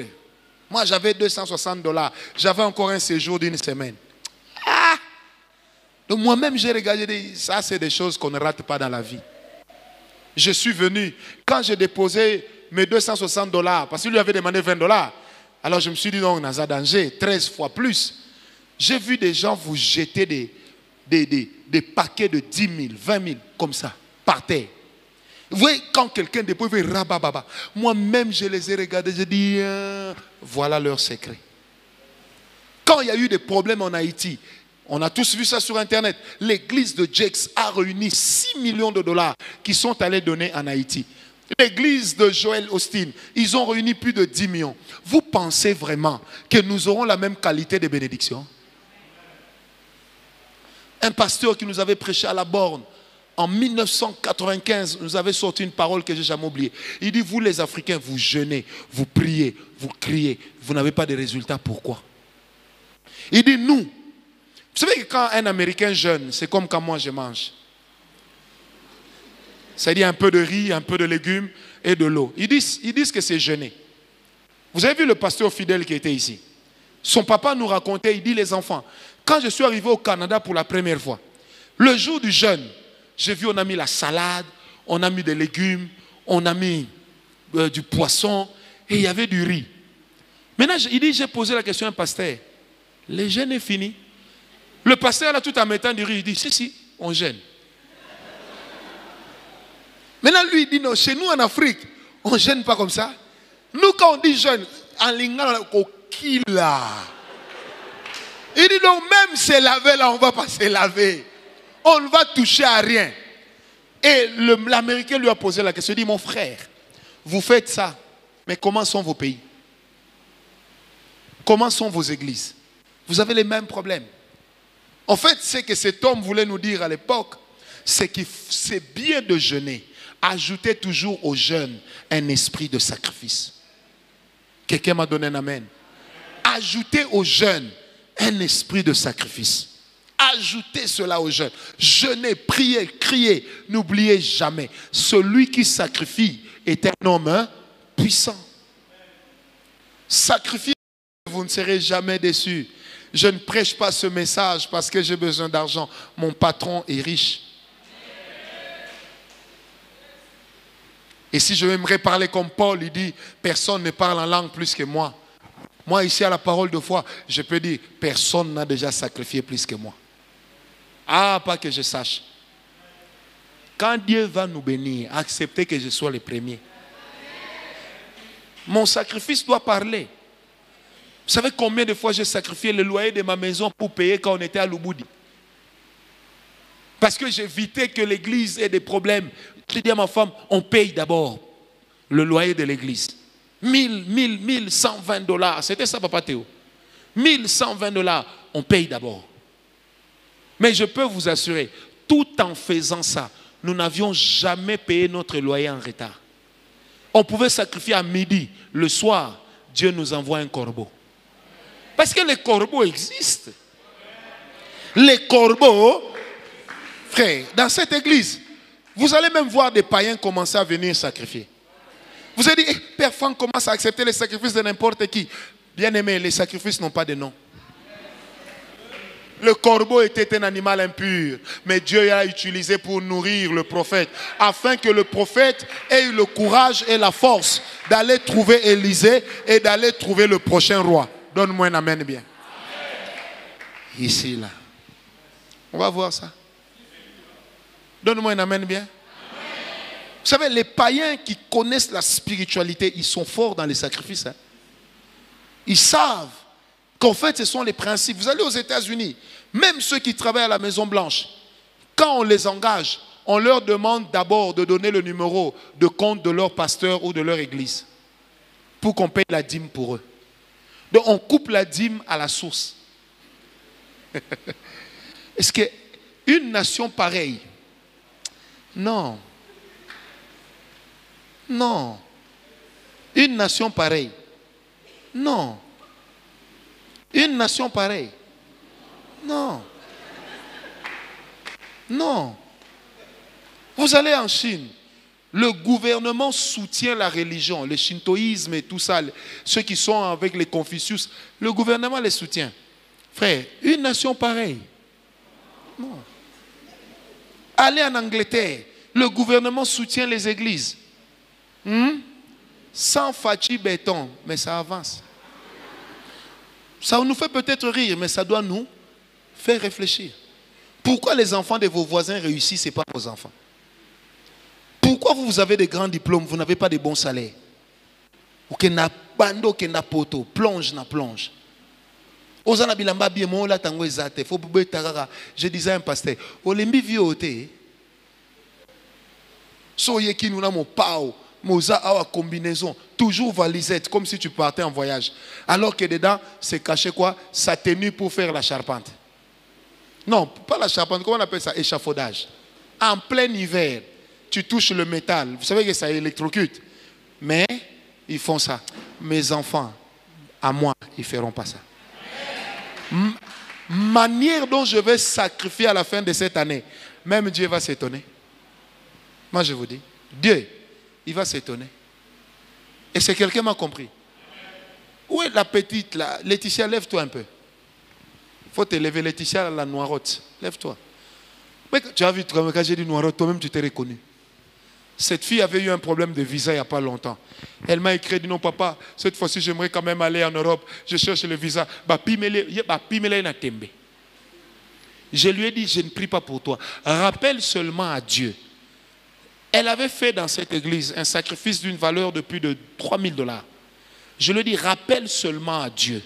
moi j'avais $260. J'avais encore un séjour d'une semaine. Ah! Donc moi-même, j'ai regardé, j'ai dit, ça c'est des choses qu'on ne rate pas dans la vie. Je suis venu, quand j'ai déposé mes $260, parce qu'il lui avait demandé $20, alors je me suis dit, non, on a un danger, 13 fois plus. J'ai vu des gens vous jeter des paquets de 10 000, 20 000, comme ça, par terre. Vous voyez, quand quelqu'un dépose, il fait rabababa. Moi-même, je les ai regardés, j'ai dit, voilà leur secret. Quand il y a eu des problèmes en Haïti, on a tous vu ça sur Internet, l'église de Jakes a réuni 6 millions de dollars qui sont allés donner en Haïti. L'église de Joel Austin, ils ont réuni plus de 10 millions. Vous pensez vraiment que nous aurons la même qualité de bénédiction? Un pasteur qui nous avait prêché à la borne, en 1995, nous avait sorti une parole que je n'ai jamais oubliée. Il dit, vous les Africains, vous jeûnez, vous priez, vous criez, vous n'avez pas de résultats, pourquoi? Il dit, nous, vous savez que quand un Américain jeûne, c'est comme quand moi je mange. C'est-à-dire un peu de riz, un peu de légumes et de l'eau. Ils disent que c'est jeûner. Vous avez vu le pasteur fidèle qui était ici? Son papa nous racontait, il dit, les enfants, quand je suis arrivé au Canada pour la première fois, le jour du jeûne, j'ai vu, on a mis la salade, on a mis des légumes, on a mis du poisson et il y avait du riz. Maintenant, il dit, j'ai posé la question à un pasteur. Le jeûne est fini. Le pasteur, là, tout en mettant du riz, il dit, si, on jeûne. Maintenant, lui, il dit, non, chez nous en Afrique, on ne jeûne pas comme ça. Nous, quand on dit jeûne, en lingala, on kila. Il dit, non, même se laver, là, on ne va pas se laver. On ne va toucher à rien. Et l'Américain lui a posé la question, il dit, mon frère, vous faites ça, mais comment sont vos pays? Comment sont vos églises? Vous avez les mêmes problèmes. En fait, ce que cet homme voulait nous dire à l'époque, c'est que c'est bien de jeûner. Ajoutez toujours au jeûne un esprit de sacrifice. Quelqu'un m'a donné un amen. Ajoutez au jeûne un esprit de sacrifice. Ajoutez cela au jeûne. Jeûnez, priez, criez. N'oubliez jamais, celui qui sacrifie est un homme puissant. Sacrifiez, vous ne serez jamais déçus. Je ne prêche pas ce message parce que j'ai besoin d'argent. Mon patron est riche. Et si je aimerais parler comme Paul, il dit, personne ne parle en langue plus que moi. Moi, ici, à la parole de foi, je peux dire, personne n'a déjà sacrifié plus que moi. Ah, pas que je sache. Quand Dieu va nous bénir, acceptez que je sois le premier. Mon sacrifice doit parler. Vous savez combien de fois j'ai sacrifié le loyer de ma maison pour payer quand on était à Lubudi? Parce que j'évitais que l'église ait des problèmes. Je dis à ma femme, on paye d'abord le loyer de l'église. 1120 $. C'était ça, Papa Théo. 1120 $, on paye d'abord. Mais je peux vous assurer, tout en faisant ça, nous n'avions jamais payé notre loyer en retard. On pouvait sacrifier à midi. Le soir, Dieu nous envoie un corbeau. Parce que les corbeaux existent. Les corbeaux, frère, dans cette église, vous allez même voir des païens commencer à venir sacrifier. Vous avez dit, Père Franck commence à accepter les sacrifices de n'importe qui. Bien aimé, les sacrifices n'ont pas de nom. Le corbeau était un animal impur, mais Dieu l'a utilisé pour nourrir le prophète, afin que le prophète ait eu le courage et la force d'aller trouver Élisée et d'aller trouver le prochain roi. Donne-moi un amen bien. Amen. Ici, là. On va voir ça. Donne-moi un amen bien. Amen. Vous savez, les païens qui connaissent la spiritualité, ils sont forts dans les sacrifices. Hein. Ils savent qu'en fait, ce sont les principes. Vous allez aux États-Unis, même ceux qui travaillent à la Maison Blanche, quand on les engage, on leur demande d'abord de donner le numéro de compte de leur pasteur ou de leur église pour qu'on paye la dîme pour eux. Donc, on coupe la dîme à la source. Est-ce qu'une nation pareille? Non. Non. Une nation pareille? Non. Une nation pareille? Non. Non. Vous allez en Chine. Le gouvernement soutient la religion, le shintoïsme et tout ça. Ceux qui sont avec les Confucius, le gouvernement les soutient. Frère, une nation pareille? Non. Allez en Angleterre. Le gouvernement soutient les églises. Sans fachi béton, mais ça avance. Ça nous fait peut-être rire, mais ça doit nous faire réfléchir. Pourquoi les enfants de vos voisins réussissent et pas vos enfants? Pourquoi vous avez des grands diplômes, vous n'avez pas de bons salaires? Ou que na bando, que na poto, plonge na plonge. Je disais à un pasteur, Olembi vioté. Soyez qui nous avons pao, moza awa combinaison, toujours valisette, comme si tu partais en voyage. Alors que dedans, c'est caché quoi? Sa tenue pour faire la charpente. Non, pas la charpente, comment on appelle ça? Échafaudage. En plein hiver, tu touches le métal. Vous savez que ça électrocute. Mais ils font ça. Mes enfants, à moi, ils ne feront pas ça. Manière dont je vais sacrifier à la fin de cette année, même Dieu va s'étonner. Moi je vous dis, Dieu, il va s'étonner. Et c'est quelqu'un qui m'a compris. Où est la petite là? Laetitia, lève-toi un peu. Il faut te lever, Laetitia, la noirotte. Lève-toi. Mais tu as vu, quand j'ai dit noirotte, toi-même tu t'es reconnu. Cette fille avait eu un problème de visa il n'y a pas longtemps. Elle m'a écrit, dit non papa, cette fois-ci j'aimerais quand même aller en Europe. Je cherche le visa. Je lui ai dit, je ne prie pas pour toi. Rappelle seulement à Dieu. Elle avait fait dans cette église un sacrifice d'une valeur de plus de $3000. Je lui ai dit, rappelle seulement à Dieu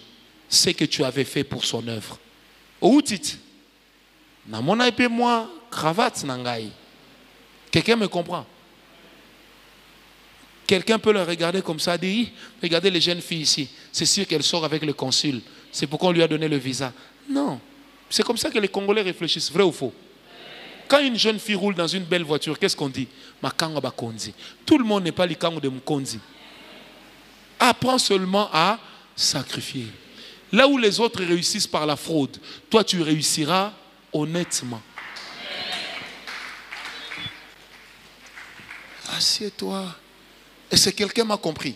ce que tu avais fait pour son œuvre. Où tu na mon épée moi, cravate nangai. Quelqu'un me comprend? Quelqu'un peut le regarder comme ça, dire, regardez les jeunes filles ici, c'est sûr qu'elles sortent avec le consul, c'est pourquoi on lui a donné le visa. Non, c'est comme ça que les Congolais réfléchissent, vrai ou faux? Quand une jeune fille roule dans une belle voiture, qu'est-ce qu'on dit? Makango bakonzi. Tout le monde n'est pas likango de mkonzi. Apprends seulement à sacrifier. Là où les autres réussissent par la fraude, toi tu réussiras honnêtement. Assieds-toi. Et c'est quelqu'un qui m'a compris.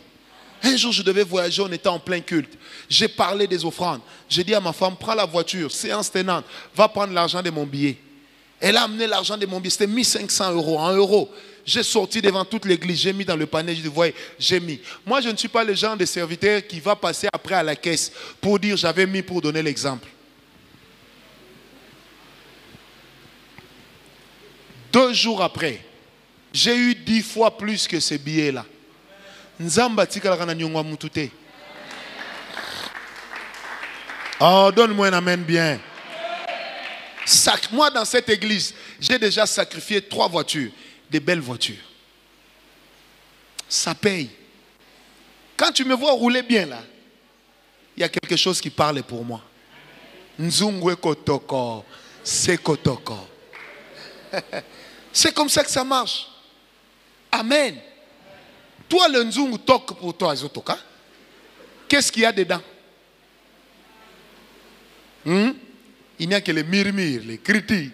Un jour, je devais voyager, on était en plein culte. J'ai parlé des offrandes. J'ai dit à ma femme, prends la voiture, séance tenante, va prendre l'argent de mon billet. Elle a amené l'argent de mon billet, c'était 1500 €, 1 euro. J'ai sorti devant toute l'église, j'ai mis dans le panier, je dis, voyez, j'ai mis. Moi, je ne suis pas le genre de serviteur qui va passer après à la caisse pour dire, j'avais mis pour donner l'exemple. 2 jours après, j'ai eu 10 fois plus que ce billet-là. Oh, donne-moi un amen bien. Moi, dans cette église, j'ai déjà sacrifié 3 voitures, des belles voitures. Ça paye. Quand tu me vois rouler bien là, il y a quelque chose qui parle pour moi. Nzungwe kotoko, c'est kotoko. C'est comme ça que ça marche. Amen. Toi, le nzungu toque pour toi, Zotoka. Qu'est-ce qu'il y a dedans? Il n'y a que les murmures, les critiques.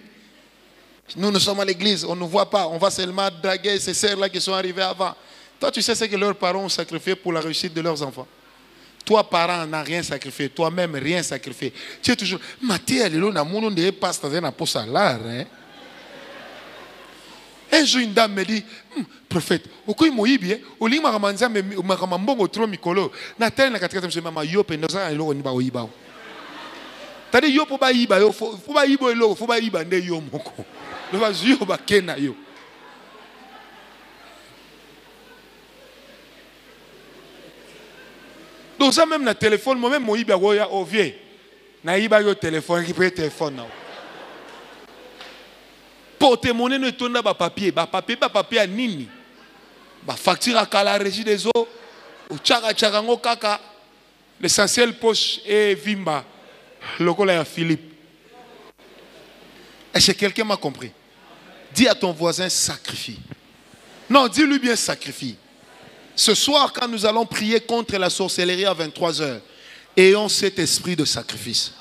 Nous sommes à l'église, on ne voit pas. On va seulement draguer ces sœurs-là qui sont arrivées avant. Toi, tu sais ce que leurs parents ont sacrifié pour la réussite de leurs enfants. Toi, parent, n'a rien sacrifié. Toi-même, rien sacrifié. Tu es toujours... Un jour, une dame me dit, prophète, pourquoi il tadi yo po ba iba yo fo ba ibo elo fo ba iba nde yo moko le va yo ba kena yo donc ça même na téléphone moi même mo iba go ya ovie na iba yo téléphone qui peut téléphone na porter monnaie no tonda ba papier a nini ba facture à la régie des eaux ou tchaka ngo kaka l'essentiel poche et vimba. Le Philippe. Est-ce que quelqu'un m'a compris? Dis à ton voisin, sacrifie. Non, dis-lui bien, sacrifie. Ce soir, quand nous allons prier contre la sorcellerie à 23h, ayons cet esprit de sacrifice.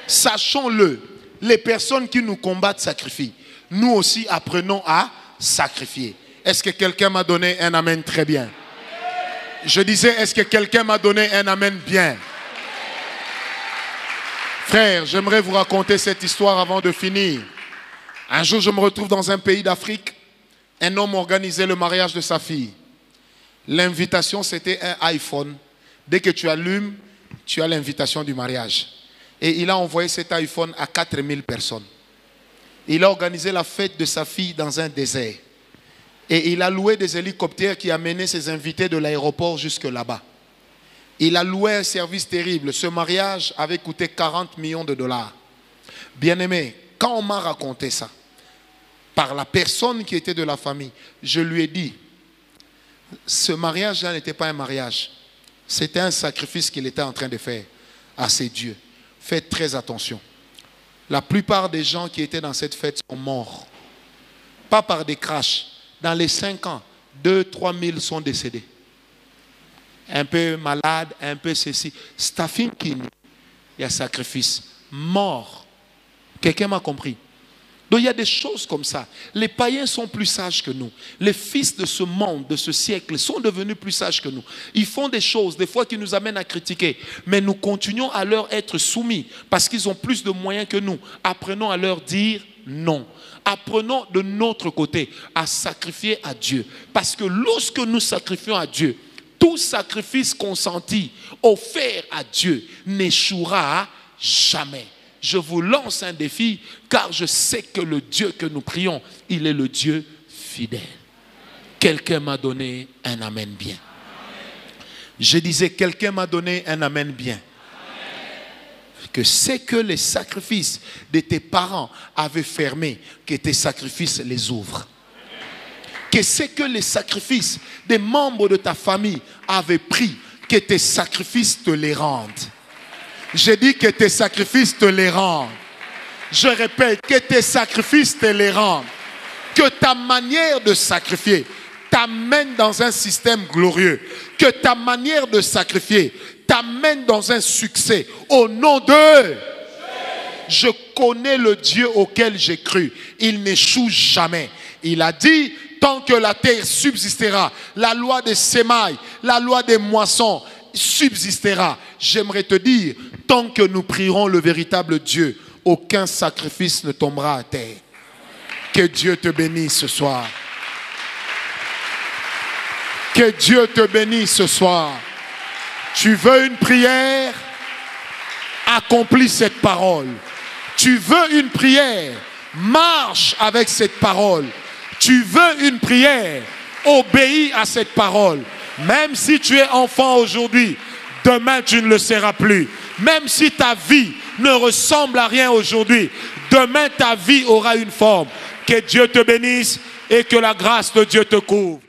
Sachons-le, les personnes qui nous combattent sacrifient. Nous aussi apprenons à sacrifier. Est-ce que quelqu'un m'a donné un amen très bien? Je disais, est-ce que quelqu'un m'a donné un amen bien? Frère, j'aimerais vous raconter cette histoire avant de finir. Un jour, je me retrouve dans un pays d'Afrique. Un homme organisait le mariage de sa fille. L'invitation, c'était un iPhone. Dès que tu allumes, tu as l'invitation du mariage. Et il a envoyé cet iPhone à 4000 personnes. Il a organisé la fête de sa fille dans un désert. Et il a loué des hélicoptères qui amenaient ses invités de l'aéroport jusque là-bas. Il a loué un service terrible. Ce mariage avait coûté 40 millions de dollars. Bien-aimé, quand on m'a raconté ça, par la personne qui était de la famille, je lui ai dit, ce mariage-là n'était pas un mariage. C'était un sacrifice qu'il était en train de faire à ses dieux. Faites très attention. La plupart des gens qui étaient dans cette fête sont morts. Pas par des crashs. Dans les 5 ans, 2-3 000 sont décédés. Un peu malade, un peu ceci. Staffing King, il y a sacrifice. Mort. Quelqu'un m'a compris. Donc il y a des choses comme ça. Les païens sont plus sages que nous. Les fils de ce monde, de ce siècle, sont devenus plus sages que nous. Ils font des choses, des fois, qui nous amènent à critiquer. Mais nous continuons à leur être soumis parce qu'ils ont plus de moyens que nous. Apprenons à leur dire non. Apprenons de notre côté à sacrifier à Dieu. Parce que lorsque nous sacrifions à Dieu, tout sacrifice consenti, offert à Dieu, n'échouera jamais. Je vous lance un défi, car je sais que le Dieu que nous prions, il est le Dieu fidèle. Quelqu'un m'a donné un amen bien. Je disais, quelqu'un m'a donné un amen bien. Que c'est que les sacrifices de tes parents avaient fermé, que tes sacrifices les ouvrent. Que c'est que les sacrifices des membres de ta famille avaient pris, que tes sacrifices te les rendent. J'ai dit que tes sacrifices te les rendent. Je répète, que tes sacrifices te les rendent. Que ta manière de sacrifier t'amène dans un système glorieux. Que ta manière de sacrifier t'amène dans un succès. Au nom de... Je connais le Dieu auquel j'ai cru. Il n'échoue jamais. Il a dit, tant que la terre subsistera, la loi des semailles, la loi des moissons subsistera. J'aimerais te dire, tant que nous prierons le véritable Dieu, aucun sacrifice ne tombera à terre. Que Dieu te bénisse ce soir. Que Dieu te bénisse ce soir. Tu veux une prière? Accomplis cette parole. Tu veux une prière? Marche avec cette parole. Tu veux une prière? Obéis à cette parole. Même si tu es enfant aujourd'hui, demain tu ne le seras plus. Même si ta vie ne ressemble à rien aujourd'hui, demain ta vie aura une forme. Que Dieu te bénisse et que la grâce de Dieu te couvre.